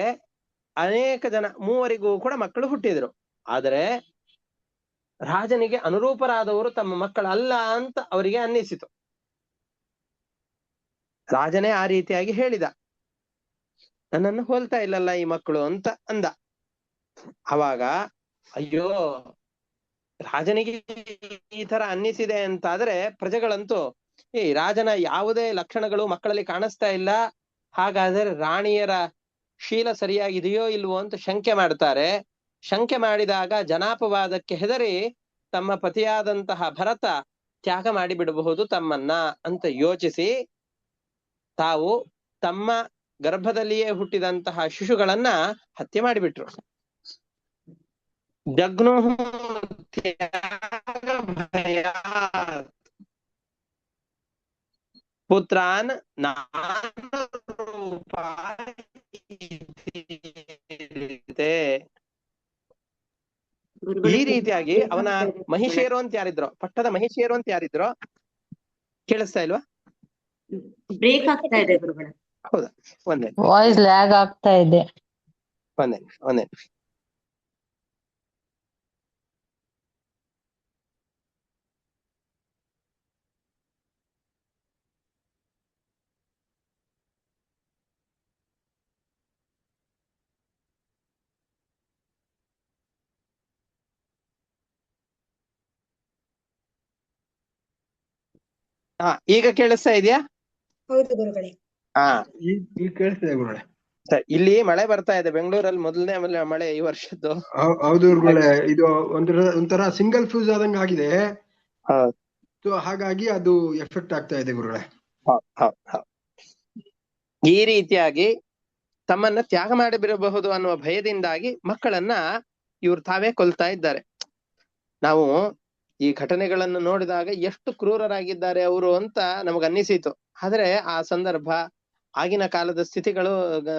ಅನೇಕ ಜನ, 3 ಕೂಡ ಮಕ್ಕಳು ಹುಟ್ಟಿದ್ರು. ಆದರೆ ರಾಜನಿಗೆ ಅನುರೂಪರಾದವರು ತಮ್ಮ ಮಕ್ಕಳಲ್ಲ ಅಂತ ಅವರಿಗೆ ಅನ್ನಿಸಿತು. ರಾಜನೇ ಆ ರೀತಿಯಾಗಿ ಹೇಳಿದ, ನನ್ನನ್ನು ಹೋಲ್ತಾ ಇಲ್ಲಲ್ಲ ಈ ಮಕ್ಕಳು ಅಂತ ಅಂದ. ಅವಾಗ ಅಯ್ಯೋ, ರಾಜನಿಗೆ ಈ ತರ ಅನ್ನಿಸಿದೆ ಅಂತಾದ್ರೆ ಪ್ರಜೆಗಳಂತೂ ಈ ರಾಜನ ಯಾವುದೇ ಲಕ್ಷಣಗಳು ಮಕ್ಕಳಲ್ಲಿ ಕಾಣಿಸ್ತಾ ಇಲ್ಲ, ಹಾಗಾದ್ರೆ ರಾಣಿಯರ ಶೀಲ ಸರಿಯಾಗಿದೆಯೋ ಇಲ್ವೋ ಅಂತ ಶಂಕೆ ಮಾಡ್ತಾರೆ. ಶಂಕೆ ಮಾಡಿದಾಗ ಜನಾಪವಾದಕ್ಕೆ ಹೆದರಿ ತಮ್ಮ ಪತಿಯಾದಂತಹ ಭರತ ತ್ಯಾಗ ಮಾಡಿಬಿಡಬಹುದು ತಮ್ಮನ್ನ ಅಂತ ಯೋಚಿಸಿ ತಾವು ತಮ್ಮ ಗರ್ಭದಲ್ಲಿಯೇ ಹುಟ್ಟಿದಂತಹ ಶಿಶುಗಳನ್ನ ಹತ್ಯೆ ಮಾಡಿಬಿಟ್ರು. ಜಗ್ನು ತ್ಯಾಗ ಭಯಾತ್ ಪುತ್ರಾನ್ ನಾನೂಪ ಇತೀರಿತೆ. ಈ ರೀತಿಯಾಗಿ ಅವನ ಮಹಿಷಿಯರು ಅಂತ ಯಾರಿದ್ರು, ಪಟ್ಟದ ಮಹಿಷಿಯರು ಅಂತ ಯಾರಿದ್ರು, ಕೇಳಿಸ್ತಾ ಇಲ್ವಾ? ಬ್ರೇಕ್ ಆಗ್ತಾ ಇದೆ ಗುರುಗಳೇ. ಹೌದಾ, ಒಂದೇ ವಾಯ್ಸ್ ಲ್ಯಾಗ್ ಆಗ್ತಾ ಇದೆ. ಒಂದೇ ಈಗ ಕೇಳಿಸ್ತಾ ಇದೆಯಾ? ಹೌದು ಗುರುಗಳೇ. ಈಗ ಕೇಳಿಸ್ತಿದೆ ಗುರುಗಳೇ. ಸರಿ, ಇಲ್ಲಿ ಮಳೆ ಬರ್ತಾ ಇದೆ ಬೆಂಗಳೂರಲ್ಲಿ, ಮೊದಲನೇ ಮಳೆ ಈ ವರ್ಷದ್ದು. ಹೌದು ಗುರುಗಳೇ, ಇದು ಒಂಥರ ಸಿಂಗಲ್ ಫ್ಯೂಸ್ ಆದಂಗ ಆಗಿದೆ. ಸೊ ಹಾಗಾಗಿ ಅದು ಎಫೆಕ್ಟ್ ಆಗ್ತಾ ಇದೆ ಗುರುಗಳೇ. ಈ ರೀತಿಯಾಗಿ ತಮ್ಮನ್ನ ತ್ಯಾಗ ಮಾಡಿಬಿರಬಹುದು ಅನ್ನುವ ಭಯದಿಂದಾಗಿ ಮಕ್ಕಳನ್ನ ಇವ್ರು ತಾವೇ ಕೊಲ್ತಾ ಇದ್ದಾರೆ. ನಾವು ಈ ಘಟನೆಗಳನ್ನು ನೋಡಿದಾಗ ಎಷ್ಟು ಕ್ರೂರರಾಗಿದ್ದಾರೆ ಅವರು ಅಂತ ನಮಗನ್ನಿಸಿತು. ಆದ್ರೆ ಆ ಸಂದರ್ಭ, ಆಗಿನ ಕಾಲದ ಸ್ಥಿತಿಗಳು,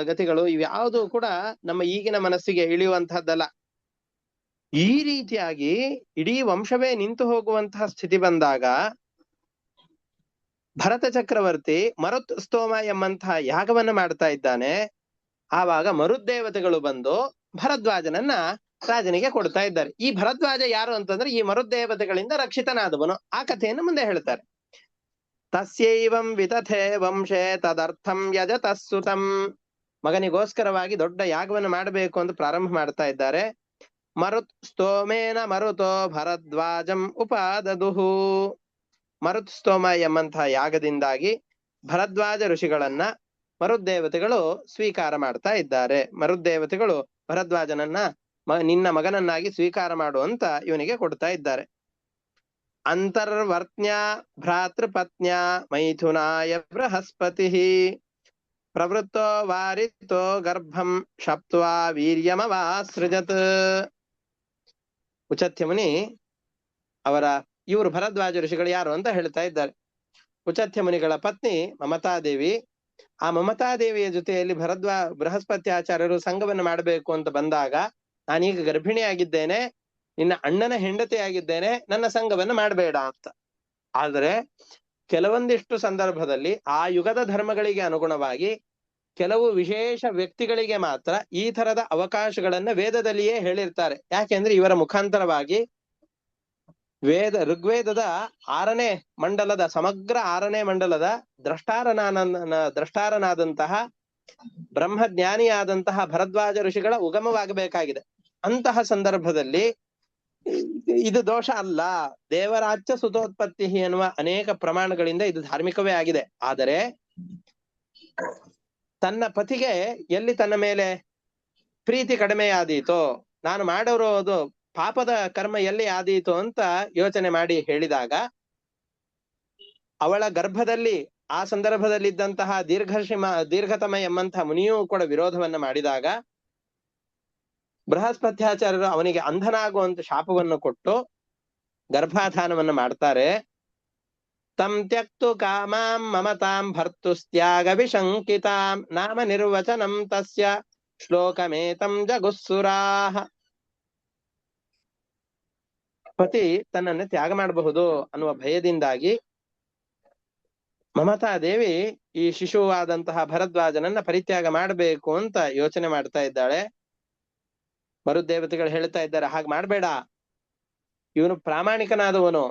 ಗತಿಗಳು ಇವ್ಯಾವುದು ಕೂಡ ನಮ್ಮ ಈಗಿನ ಮನಸ್ಸಿಗೆ ಇಳಿಯುವಂತಹದ್ದಲ್ಲ. ಈ ರೀತಿಯಾಗಿ ಇಡೀ ವಂಶವೇ ನಿಂತು ಹೋಗುವಂತಹ ಸ್ಥಿತಿ ಬಂದಾಗ ಭರತ ಚಕ್ರವರ್ತಿ ಮರುತ್ ಸ್ತೋಮ ಎಂಬಂತಹ ಯಾಗವನ್ನ ಮಾಡ್ತಾ ಇದ್ದಾನೆ. ಆವಾಗ ಮರುದ್ದೇವತೆಗಳು ಬಂದು ಭರದ್ವಾಜನನ್ನ ರಾಜನಿಗೆ ಕೊಡ್ತಾ ಇದ್ದಾರೆ. ಈ ಭರದ್ವಾಜ ಯಾರು ಅಂತಂದ್ರೆ ಈ ಮರುದ್ದೇವತೆಗಳಿಂದ ರಕ್ಷಿತನಾದವನು. ಆ ಕಥೆಯನ್ನು ಮುಂದೆ ಹೇಳ್ತಾರೆ. ತಸ್ಯೈವಂ ವಿತಥೆ ವಂಶೇ ತದರ್ಥಂ ಯಜತಸ್ಸುತಂ. ಮಗನಿಗೋಸ್ಕರವಾಗಿ ದೊಡ್ಡ ಯಾಗವನ್ನು ಮಾಡಬೇಕು ಅಂತ ಪ್ರಾರಂಭ ಮಾಡ್ತಾ ಇದ್ದಾರೆ. ಮರುತ್ ಸ್ತೋಮೇನ ಮರುತೋ ಭರದ್ವಾಜಂ ಉಪಾದದುಹು. ಮರುತ್ ಸ್ತೋಮ ಎಂಬಂತಹ ಯಾಗದಿಂದಾಗಿ ಭರದ್ವಾಜ ಋಷಿಗಳನ್ನ ಮರುದ್ದೇವತೆಗಳು ಸ್ವೀಕಾರ ಮಾಡ್ತಾ ಇದ್ದಾರೆ. ಮರುದ್ದೇವತೆಗಳು ಭರದ್ವಾಜನನ್ನ ನಿನ್ನ ಮಗನನ್ನಾಗಿ ಸ್ವೀಕಾರ ಮಾಡು ಅಂತ ಇವನಿಗೆ ಕೊಡ್ತಾ ಇದ್ದಾರೆ. ಅಂತರ್ವರ್ತ್ನ್ಯ ಭ್ರಾತೃಪತ್ನ್ಯ ಮೈಥುನಾಯ ಬೃಹಸ್ಪತಿ ಪ್ರವೃತ್ತೋ ವಾರಿತೋ ಗರ್ಭಂ ಶಪ್ತ್ವಾ ವೀರ್ಯಮವಾಸೃಜತ್. ಉಚತ್ಯ ಮುನಿ ಇವರು ಭರದ್ವಾಜ ಋಷಿಗಳು ಯಾರು ಅಂತ ಹೇಳ್ತಾ ಇದ್ದಾರೆ. ಉಚತ್ಯ ಮುನಿಗಳ ಪತ್ನಿ ಮಮತಾದೇವಿ. ಆ ಮಮತಾದೇವಿಯ ಜೊತೆಯಲ್ಲಿ ಬೃಹಸ್ಪತಿ ಆಚಾರ್ಯರು ಸಂಘವನ್ನು ಮಾಡಬೇಕು ಅಂತ ಬಂದಾಗ, ನಾನೀಗ ಗರ್ಭಿಣಿಯಾಗಿದ್ದೇನೆ, ನಿನ್ನ ಅಣ್ಣನ ಹೆಂಡತಿಯಾಗಿದ್ದೇನೆ, ನನ್ನ ಸಂಘವನ್ನು ಮಾಡಬೇಡ ಅಂತ. ಆದ್ರೆ ಕೆಲವೊಂದಿಷ್ಟು ಸಂದರ್ಭದಲ್ಲಿ ಆ ಯುಗದ ಧರ್ಮಗಳಿಗೆ ಅನುಗುಣವಾಗಿ ಕೆಲವು ವಿಶೇಷ ವ್ಯಕ್ತಿಗಳಿಗೆ ಮಾತ್ರ ಈ ತರದ ಅವಕಾಶಗಳನ್ನ ವೇದದಲ್ಲಿಯೇ ಹೇಳಿರ್ತಾರೆ. ಯಾಕೆಂದ್ರೆ ಇವರ ಮುಖಾಂತರವಾಗಿ ಋಗ್ವೇದದ 6ನೇ ಮಂಡಲದ ಸಮಗ್ರ 6ನೇ ಮಂಡಲದ ದ್ರಷ್ಟಾರನಾದಂತಹ ಬ್ರಹ್ಮಜ್ಞಾನಿಯಾದಂತಹ ಭರದ್ವಾಜ ಋಷಿಗಳ ಉಗಮವಾಗಬೇಕಾಗಿದೆ. ಅಂತಹ ಸಂದರ್ಭದಲ್ಲಿ ಇದು ದೋಷ ಅಲ್ಲ, ದೇವರಾಜ್ಯ ಸುತೋತ್ಪತ್ತಿ ಎನ್ನುವ ಅನೇಕ ಪ್ರಮಾಣಗಳಿಂದ ಇದು ಧಾರ್ಮಿಕವೇ ಆಗಿದೆ. ಆದರೆ ತನ್ನ ಪತಿಗೆ ಎಲ್ಲಿ ತನ್ನ ಮೇಲೆ ಪ್ರೀತಿ ಕಡಿಮೆಯಾದೀತೋ, ನಾನು ಮಾಡಿರೋದು ಪಾಪದ ಕರ್ಮ ಎಲ್ಲಿ ಆದೀತು ಅಂತ ಯೋಚನೆ ಮಾಡಿ ಹೇಳಿದಾಗ, ಅವಳ ಗರ್ಭದಲ್ಲಿ ಆ ಸಂದರ್ಭದಲ್ಲಿದ್ದಂತಹ ದೀರ್ಘತಮ ಎಂಬಂತಹ ಮುನಿಯೂ ಕೂಡ ವಿರೋಧವನ್ನ ಮಾಡಿದಾಗ ಬೃಹಸ್ಪತ್ಯಾಚಾರ್ಯರು ಅವನಿಗೆ ಅಂಧನಾಗುವಂತ ಶಾಪವನ್ನು ಕೊಟ್ಟು ಗರ್ಭಾಧಾನವನ್ನ ಮಾಡ್ತಾರೆ. ತಂ ತ್ಯಕ್ತು ಕಾಮಾಂ ಮಮತಾಂ ಭರ್ತುಸ್ತ್ಯಾಗ ವಿಶಂಕಿತಾಂ ನಾಮ ನಿರ್ವಚನಂ ತಸ್ಯ ಶ್ಲೋಕಮೇತಂ ಜಗುಸ್ಸುರಾಹ. ಪತಿ ತನ್ನನ್ನು ತ್ಯಾಗ ಮಾಡಬಹುದು ಅನ್ನುವ ಭಯದಿಂದಾಗಿ ಮಮತಾದೇವಿ ಈ ಶಿಶುವಾದಂತಹ ಭರದ್ವಾಜನನ್ನ ಪರಿತ್ಯಾಗ ಮಾಡಬೇಕು ಅಂತ ಯೋಚನೆ ಮಾಡ್ತಾ ಇದ್ದಾಳೆ. ಮರುದೇವತೆಗಳು ಹೇಳ್ತಾ ಇದ್ದಾರೆ, ಹಾಗೆ ಮಾಡ್ಬೇಡ, ಇವನು ಪ್ರಾಮಾಣಿಕನಾದವನು,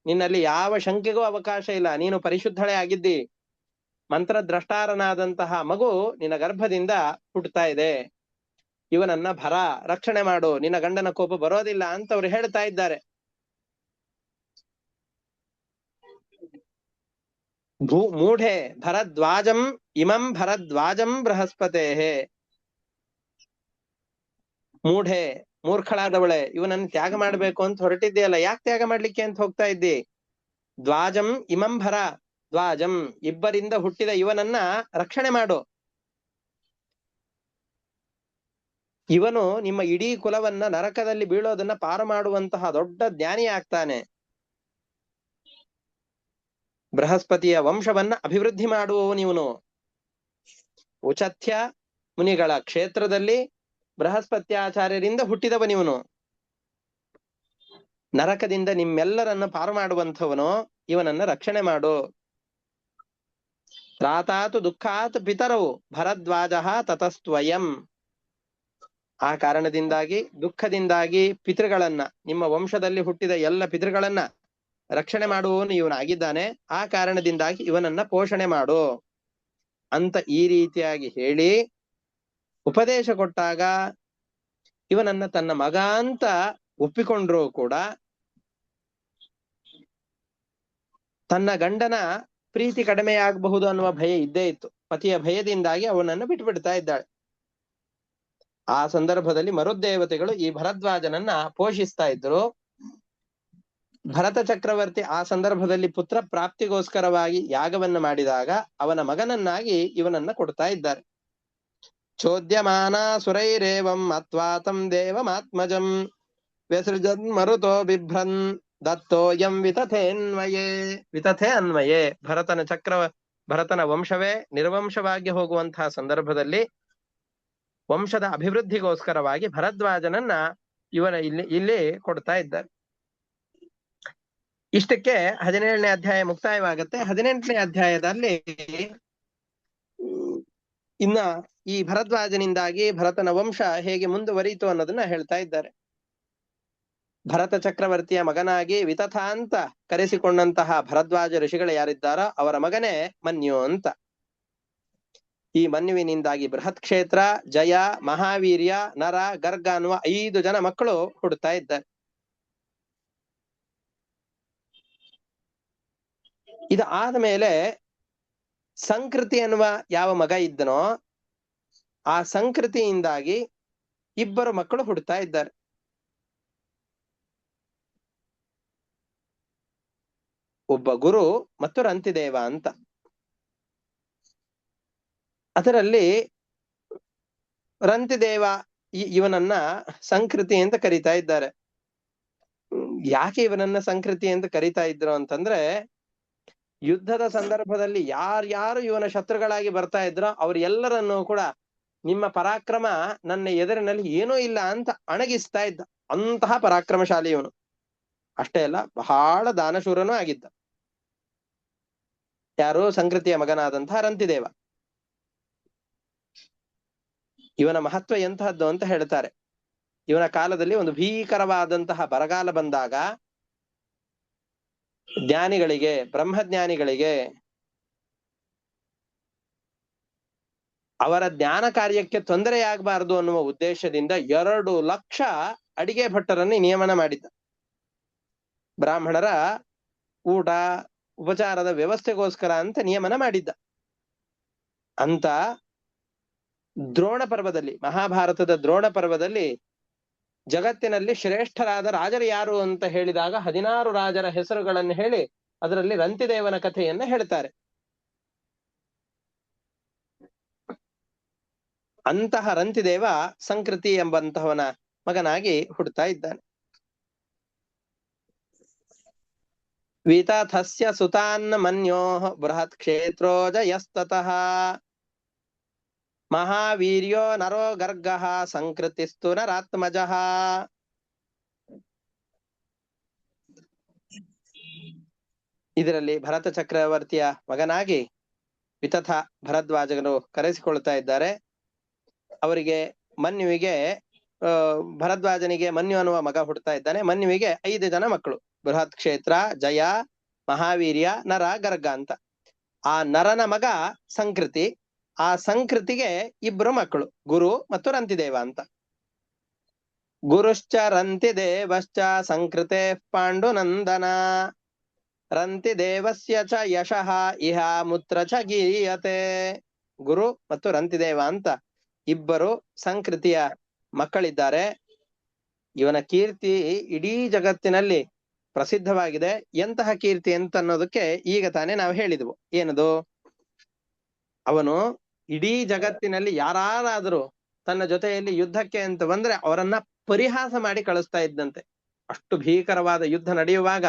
ನಿನ್ನಲ್ಲಿ ಯಾವ ಶಂಕೆಗೂ ಅವಕಾಶ ಇಲ್ಲ, ನೀನು ಪರಿಶುದ್ಧಳೇ ಆಗಿದ್ದಿ, ಮಂತ್ರದ್ರಷ್ಟಾರನಾದಂತಹ ಮಗು ನಿನ್ನ ಗರ್ಭದಿಂದ ಹುಟ್ಟುತ್ತಾ ಇದೆ, ಇವನನ್ನ ರಕ್ಷಣೆ ಮಾಡು, ನಿನ್ನ ಗಂಡನ ಕೋಪ ಬರೋದಿಲ್ಲ ಅಂತ ಅವ್ರು ಹೇಳ್ತಾ ಇದ್ದಾರೆ. ಮೂಢೆ ಭರದ್ವಾಜಂ ಇಮಂ ಭರದ್ವಾಜಂ ಬೃಹಸ್ಪತೇಹೇ. ಮೂಢೆ, ಮೂರ್ಖಳಾದವಳೆ, ಇವನನ್ನು ತ್ಯಾಗ ಮಾಡ್ಬೇಕು ಅಂತ ಹೊರಟಿದ್ದೀಯಲ್ಲ, ಯಾಕೆ ತ್ಯಾಗ ಮಾಡ್ಲಿಕ್ಕೆ ಅಂತ ಹೋಗ್ತಾ ಇದ್ದಿ? ದ್ವಾಜಂ ಇಮಂ ದ್ವಾಜಂ, ಇಬ್ಬರಿಂದ ಹುಟ್ಟಿದ ಇವನನ್ನ ರಕ್ಷಣೆ ಮಾಡು. ಇವನು ನಿಮ್ಮ ಇಡೀ ಕುಲವನ್ನ ನರಕದಲ್ಲಿ ಬೀಳೋದನ್ನ ಪಾರು ಮಾಡುವಂತಹ ದೊಡ್ಡ ಜ್ಞಾನಿ ಆಗ್ತಾನೆ. ಬೃಹಸ್ಪತಿಯ ವಂಶವನ್ನ ಅಭಿವೃದ್ಧಿ ಮಾಡುವವನಿವನು. ಉಚಥ್ಯ ಮುನಿಗಳ ಕ್ಷೇತ್ರದಲ್ಲಿ ಬೃಹಸ್ಪತ್ಯಾಚಾರ್ಯರಿಂದ ಹುಟ್ಟಿದವನಿವನು. ನರಕದಿಂದ ನಿಮ್ಮೆಲ್ಲರನ್ನ ಪಾರು ಮಾಡುವಂಥವನು, ಇವನನ್ನ ರಕ್ಷಣೆ ಮಾಡು. ತ್ರಾತಾತು ದುಃಖಾತ್ ಪಿತರವು ಭರದ್ವಾಜ ತತಸ್ತ್ವಯಂ. ಆ ಕಾರಣದಿಂದಾಗಿ, ದುಃಖದಿಂದಾಗಿ ಪಿತೃಗಳನ್ನ, ನಿಮ್ಮ ವಂಶದಲ್ಲಿ ಹುಟ್ಟಿದ ಎಲ್ಲ ಪಿತೃಗಳನ್ನ ರಕ್ಷಣೆ ಮಾಡುವವನು ಇವನಾಗಿದ್ದಾನೆ. ಆ ಕಾರಣದಿಂದಾಗಿ ಇವನನ್ನ ಪೋಷಣೆ ಮಾಡು ಅಂತ ಈ ರೀತಿಯಾಗಿ ಹೇಳಿ ಉಪದೇಶ ಕೊಟ್ಟಾಗ ಇವನನ್ನ ತನ್ನ ಮಗ ಅಂತ ಒಪ್ಪಿಕೊಂಡ್ರೂ ಕೂಡ ತನ್ನ ಗಂಡನ ಪ್ರೀತಿ ಕಡಿಮೆಯಾಗಬಹುದು ಅನ್ನುವ ಭಯ ಇದ್ದೇ ಇತ್ತು. ಪತಿಯ ಭಯದಿಂದಾಗಿ ಅವನನ್ನು ಬಿಟ್ಬಿಡ್ತಾ ಇದ್ದಾಳೆ. ಆ ಸಂದರ್ಭದಲ್ಲಿ ಮರುದ್ದೇವತೆಗಳು ಈ ಭರದ್ವಾಜನನ್ನ ಪೋಷಿಸ್ತಾ ಇದ್ರು. ಭರತ ಚಕ್ರವರ್ತಿ ಆ ಸಂದರ್ಭದಲ್ಲಿ ಪುತ್ರ ಪ್ರಾಪ್ತಿಗೋಸ್ಕರವಾಗಿ ಯಾಗವನ್ನು ಮಾಡಿದಾಗ ಅವನ ಮಗನನ್ನಾಗಿ ಇವನನ್ನ ಕೊಡ್ತಾ ಇದ್ದಾರೆ. ಚೋದ್ಯಮಾನ ಸುರೈರೇವಂ ಅತ್ವಾತಂ ದೇವಮಾತ್ಮಜಂ ವ್ಯಸೃಜನ್ ಮರುತೋ ಬಿಭ್ರನ್ ದತ್ತೋಯಂ ವಿತಥೇನ್ವಯೇ. ವಿತಥೆ ಅನ್ವಯೇ, ಭರತನ ವಂಶವೇ ನಿರ್ವಂಶವಾಗಿ ಹೋಗುವಂತಹ ಸಂದರ್ಭದಲ್ಲಿ ವಂಶದ ಅಭಿವೃದ್ಧಿಗೋಸ್ಕರವಾಗಿ ಭರದ್ವಾಜನನ್ನ ಇವನ ಇಲ್ಲಿ ಕೊಡ್ತಾ ಇದ್ದಾರೆ. ಇಷ್ಟಕ್ಕೆ 17ನೇ ಅಧ್ಯಾಯ ಮುಕ್ತಾಯವಾಗುತ್ತೆ. 18ನೇ ಅಧ್ಯಾಯದಲ್ಲಿ ಇನ್ನ ಈ ಭರದ್ವಾಜನಿಂದಾಗಿ ಭರತನ ವಂಶ ಹೇಗೆ ಮುಂದುವರಿಯಿತು ಅನ್ನೋದನ್ನ ಹೇಳ್ತಾ ಇದ್ದಾರೆ. ಭರತ ಚಕ್ರವರ್ತಿಯ ಮಗನಾಗಿ ವಿತಥ ಅಂತ ಕರೆಸಿಕೊಂಡಂತಹ ಭರದ್ವಾಜ ಋಷಿಗಳು ಯಾರಿದ್ದಾರೋ ಅವರ ಮಗನೇ ಮನ್ಯು ಅಂತ. ಈ ಮನ್ಯುವಿನಿಂದಾಗಿ ಬೃಹತ್ ಕ್ಷೇತ್ರ, ಜಯ, ಮಹಾವೀರ್ಯ, ನರ, ಗರ್ಗ ಅನ್ನುವ 5 ಜನ ಮಕ್ಕಳು ಹುಡ್ತಾ ಇದ್ದಾರೆ. ಇದು ಆದ್ಮೇಲೆ ಸಂಕೃತಿ ಅನ್ನುವ ಯಾವ ಮಗ ಇದ್ದನೋ ಆ ಸಂಕೃತಿಯಿಂದಾಗಿ 2 ಮಕ್ಕಳು ಹುಡ್ತಾ ಇದ್ದಾರೆ. ಒಬ್ಬ ಗುರು ಮತ್ತು ರಂತಿದೇವ ಅಂತ. ಅದರಲ್ಲಿ ರಂತಿದೇವ ಇವನನ್ನ ಸಂಕೃತಿ ಅಂತ ಕರೀತಾ ಇದ್ದಾರೆ. ಯಾಕೆ ಇವನನ್ನ ಸಂಕೃತಿ ಅಂತ ಕರೀತಾ ಇದ್ರು ಅಂತಂದ್ರೆ, ಯುದ್ಧದ ಸಂದರ್ಭದಲ್ಲಿ ಯಾರ್ಯಾರು ಇವನ ಶತ್ರುಗಳಾಗಿ ಬರ್ತಾ ಇದ್ರೋ ಅವ್ರೆಲ್ಲರನ್ನೂ ಕೂಡ ನಿಮ್ಮ ಪರಾಕ್ರಮ ನನ್ನ ಎದುರಿನಲ್ಲಿ ಏನೂ ಇಲ್ಲ ಅಂತ ಅಣಗಿಸ್ತಾ ಇದ್ದ. ಅಂತಹ ಪರಾಕ್ರಮಶಾಲಿ ಇವನು. ಅಷ್ಟೇ ಅಲ್ಲ, ಬಹಳ ದಾನಶೂರನೂ ಆಗಿದ್ದ. ಯಾರು? ಸಂಕೃತಿಯ ಮಗನಾದಂತಹ ರಂತಿದೇವ. ಇವನ ಮಹತ್ವ ಎಂತಹದ್ದು ಅಂತ ಹೇಳ್ತಾರೆ. ಇವನ ಕಾಲದಲ್ಲಿ ಒಂದು ಭೀಕರವಾದಂತಹ ಬರಗಾಲ ಬಂದಾಗ ಜ್ಞಾನಿಗಳಿಗೆ, ಬ್ರಹ್ಮಜ್ಞಾನಿಗಳಿಗೆ ಅವರ ಜ್ಞಾನ ಕಾರ್ಯಕ್ಕೆ ತೊಂದರೆಯಾಗಬಾರದು ಅನ್ನುವ ಉದ್ದೇಶದಿಂದ 2 ಲಕ್ಷ ಅಡಿಗೆ ಭಟ್ಟರನ್ನು ನಿಯಮನ ಮಾಡಿದ್ದ. ಬ್ರಾಹ್ಮಣರ ಊಟ ಉಪಚಾರದ ವ್ಯವಸ್ಥೆಗೋಸ್ಕರ ಅಂತ ನಿಯಮನ ಮಾಡಿದ್ದ. ಅಂತ ದ್ರೋಣ ಪರ್ವದಲ್ಲಿ, ಮಹಾಭಾರತದ ದ್ರೋಣ ಪರ್ವದಲ್ಲಿ ಜಗತ್ತಿನಲ್ಲಿ ಶ್ರೇಷ್ಠರಾದ ರಾಜರು ಯಾರು ಅಂತ ಹೇಳಿದಾಗ 16 ರಾಜರ ಹೆಸರುಗಳನ್ನು ಹೇಳಿ ಅದರಲ್ಲಿ ರಂತಿದೇವನ ಕಥೆಯನ್ನ ಹೇಳ್ತಾರೆ. ಅಂತಹ ರಂತಿದೇವ ಸಂಕೃತಿ ಎಂಬಂತಹವನ ಮಗನಾಗಿ ಹುಡ್ತಾ ಇದ್ದಾನೆ. ವಿತಥಸ್ಯ ಸುತಾನ್ನ ಮನ್ಯೋ ಬೃಹತ್ ಕ್ಷೇತ್ರೋ ಜಯಸ್ತತಃ ಮಹಾವೀರ್ಯೋ ನರೋ ಗರ್ಗಃ ಸಂಕೃತಿಸ್ತು ನರಾತ್ಮಜಃ. ಇದರಲ್ಲಿ ಭರತ ಚಕ್ರವರ್ತಿಯ ಮಗನಾಗಿ ವಿತಥ ಭರದ್ವಾಜರು ಕರೆಸಿಕೊಳ್ತಾ ಇದ್ದಾರೆ. ಅವರಿಗೆ ಮನ್ಯುವಿಗೆ, ಭರದ್ವಾಜನಿಗೆ ಮನ್ಯು ಅನ್ನುವ ಮಗ ಹುಡ್ತಾ ಇದ್ದಾನೆ. ಮನ್ಯುವಿಗೆ 5 ಜನ ಮಕ್ಕಳು: ಬೃಹತ್ ಕ್ಷೇತ್ರ, ಜಯ, ಮಹಾವೀರ್ಯ, ನರ, ಗರ್ಗ ಅಂತ. ಆ ನರನ ಮಗ ಸಂಕೃತಿ. ಆ ಸಂಕೃತಿಗೆ 2 ಮಕ್ಕಳು, ಗುರು ಮತ್ತು ರಂತಿದೇವ ಅಂತ. ಗುರುಶ್ಚ ರಂತಿದೇವಶ್ಚ ಸಂಕೃತೆ ಪಾಂಡುನಂದನ ರಂತಿದೇವಸ್ಯ ಚ ಯಶಃ ಇಹ ಮುತ್ರ ಚ ಗೀಯತೆ. ಗುರು ಮತ್ತು ರಂತಿದೇವ ಅಂತ 2 ಸಂಕೃತಿಯ ಮಕ್ಕಳಿದ್ದಾರೆ. ಇವನ ಕೀರ್ತಿ ಇಡೀ ಜಗತ್ತಿನಲ್ಲಿ ಪ್ರಸಿದ್ಧವಾಗಿದೆ. ಎಂತಹ ಕೀರ್ತಿ ಅಂತ ಅನ್ನೋದಕ್ಕೆ ಈಗ ತಾನೇ ನಾವು ಹೇಳಿದ್ವು. ಏನದು? ಅವನು ಇಡೀ ಜಗತ್ತಿನಲ್ಲಿ ಯಾರಾದ್ರೂ ತನ್ನ ಜೊತೆಯಲ್ಲಿ ಯುದ್ಧಕ್ಕೆ ಅಂತ ಬಂದ್ರೆ ಅವರನ್ನ ಪರಿಹಾಸ ಮಾಡಿ ಕಳಿಸ್ತಾ ಇದ್ದಂತೆ. ಅಷ್ಟು ಭೀಕರವಾದ ಯುದ್ಧ ನಡೆಯುವಾಗ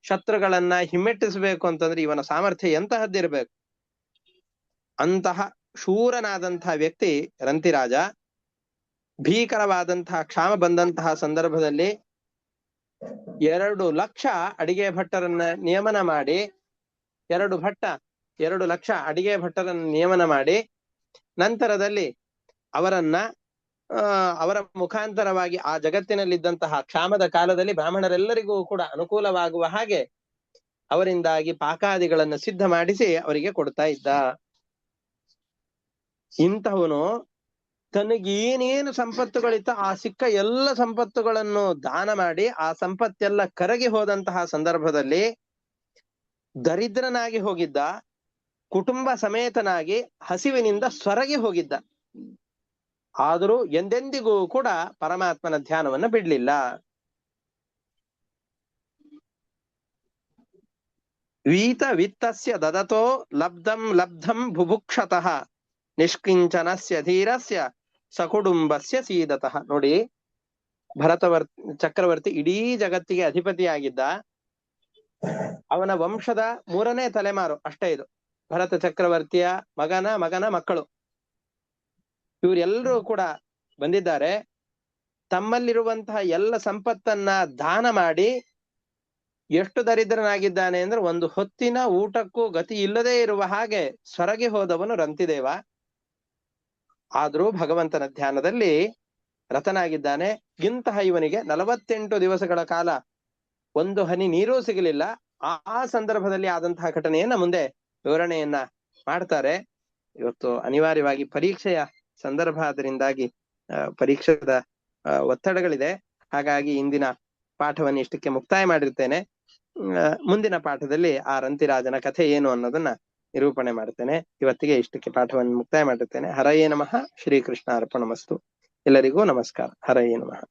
ಶತ್ರುಗಳನ್ನ ಹಿಮ್ಮೆಟ್ಟಿಸಬೇಕು ಅಂತಂದ್ರೆ ಇವನ ಸಾಮರ್ಥ್ಯ ಎಂತಹದ್ದಿರ್ಬೇಕು. ಅಂತಹ ಶೂರನಾದಂತಹ ವ್ಯಕ್ತಿ ರಂತಿರಾಜ. ಭೀಕರವಾದಂತಹ ಕ್ಷಾಮ ಬಂದಂತಹ ಸಂದರ್ಭದಲ್ಲಿ 2 ಲಕ್ಷ ಅಡಿಗೆ ಭಟ್ಟರನ್ನ ನಿಯಮನ ಮಾಡಿ 2 ಲಕ್ಷ ಅಡಿಗೆ ಭಟ್ಟರನ್ನ ನಿಯಮನ ಮಾಡಿ ನಂತರದಲ್ಲಿ ಅವರನ್ನ ಅವರ ಮುಖಾಂತರವಾಗಿ ಆ ಜಗತ್ತಿನಲ್ಲಿದ್ದಂತಹ ಕ್ಷಾಮದ ಕಾಲದಲ್ಲಿ ಬ್ರಾಹ್ಮಣರೆಲ್ಲರಿಗೂ ಕೂಡ ಅನುಕೂಲವಾಗುವ ಹಾಗೆ ಅವರಿಂದಾಗಿ ಪಾಕಾದಿಗಳನ್ನು ಸಿದ್ಧ ಮಾಡಿಸಿ ಅವರಿಗೆ ಕೊಡ್ತಾ ಇದ್ದ. ಇಂಥವನು ತನಗೇನೇನು ಸಂಪತ್ತುಗಳಿತ್ತ ಆ ಸಿಕ್ಕ ಎಲ್ಲ ಸಂಪತ್ತುಗಳನ್ನು ದಾನ ಮಾಡಿ ಆ ಸಂಪತ್ತೆಲ್ಲ ಕರಗಿ ಹೋದಂತಹ ಸಂದರ್ಭದಲ್ಲಿ ದರಿದ್ರನಾಗಿ ಹೋಗಿದ್ದ, ಕುಟುಂಬ ಸಮೇತನಾಗಿ ಹಸಿವಿನಿಂದ ಸೊರಗಿ ಹೋಗಿದ್ದ. ಆದರೂ ಎಂದೆಂದಿಗೂ ಕೂಡ ಪರಮಾತ್ಮನ ಧ್ಯಾನವನ್ನು ಬಿಡ್ಲಿಲ್ಲ. ವೀತ ವಿತ್ತಸ್ಯ ದದತೋ ಲಬ್ಧಂ ಲಬ್ಧಂ ಬುಭುಕ್ಷತಃ ನಿಷ್ಕಿಂಚನಸ್ಯ ಧೀರಸ್ಯ ಸಕುಟುಂಬಸ್ಯ ಸೀದತಃ. ನೋಡಿ, ಚಕ್ರವರ್ತಿ ಇಡೀ ಜಗತ್ತಿಗೆ ಅಧಿಪತಿಯಾಗಿದ್ದ. ಅವನ ವಂಶದ 3ನೇ ತಲೆಮಾರು ಅಷ್ಟೇ ಇದು. ಭರತ ಚಕ್ರವರ್ತಿಯ ಮಗನ ಮಕ್ಕಳು ಇವರೆಲ್ಲರೂ ಕೂಡ ಬಂದಿದ್ದಾರೆ. ತಮ್ಮಲ್ಲಿರುವಂತಹ ಎಲ್ಲ ಸಂಪತ್ತನ್ನ ದಾನ ಮಾಡಿ ಎಷ್ಟು ದರಿದ್ರನಾಗಿದ್ದಾನೆ ಅಂದ್ರೆ ಒಂದು ಹೊತ್ತಿನ ಊಟಕ್ಕೂ ಗತಿ ಇಲ್ಲದೆ ಇರುವ ಹಾಗೆ ಸೊರಗಿ ಹೋದವನು ರಂತಿದೇವ. ಆದ್ರೂ ಭಗವಂತನ ಧ್ಯಾನದಲ್ಲಿ ರತನಾಗಿದ್ದಾನೆ. ಇಂತಹ ಇವನಿಗೆ 48 ದಿವಸಗಳ ಕಾಲ ಒಂದು ಹನಿ ನೀರೂ ಸಿಗಲಿಲ್ಲ. ಆ ಸಂದರ್ಭದಲ್ಲಿ ಆದಂತಹ ಘಟನೆಯನ್ನ ಮುಂದೆ ವಿವರಣೆಯನ್ನ ಮಾಡ್ತಾರೆ. ಇವತ್ತು ಅನಿವಾರ್ಯವಾಗಿ ಪರೀಕ್ಷೆಯ ಸಂದರ್ಭ, ಅದರಿಂದಾಗಿ ಪರೀಕ್ಷೆದ ಒತ್ತಡಗಳಿದೆ. ಹಾಗಾಗಿ ಇಂದಿನ ಪಾಠವನ್ನು ಇಷ್ಟಕ್ಕೆ ಮುಕ್ತಾಯ ಮಾಡಿರ್ತೇನೆ. ಮುಂದಿನ ಪಾಠದಲ್ಲಿ ಆ ರಂತಿರಾಜನ ಕಥೆ ಏನು ಅನ್ನೋದನ್ನ ನಿರೂಪಣೆ ಮಾಡ್ತೇನೆ. ಇವತ್ತಿಗೆ ಇಷ್ಟಕ್ಕೆ ಪಾಠವನ್ನು ಮುಕ್ತಾಯ ಮಾಡಿರ್ತೇನೆ. ಹರಯೇ ನಮಃ. ಶ್ರೀಕೃಷ್ಣ ಅರ್ಪಣಮಸ್ತು. ಎಲ್ಲರಿಗೂ ನಮಸ್ಕಾರ. ಹರಯೇ ನಮಃ.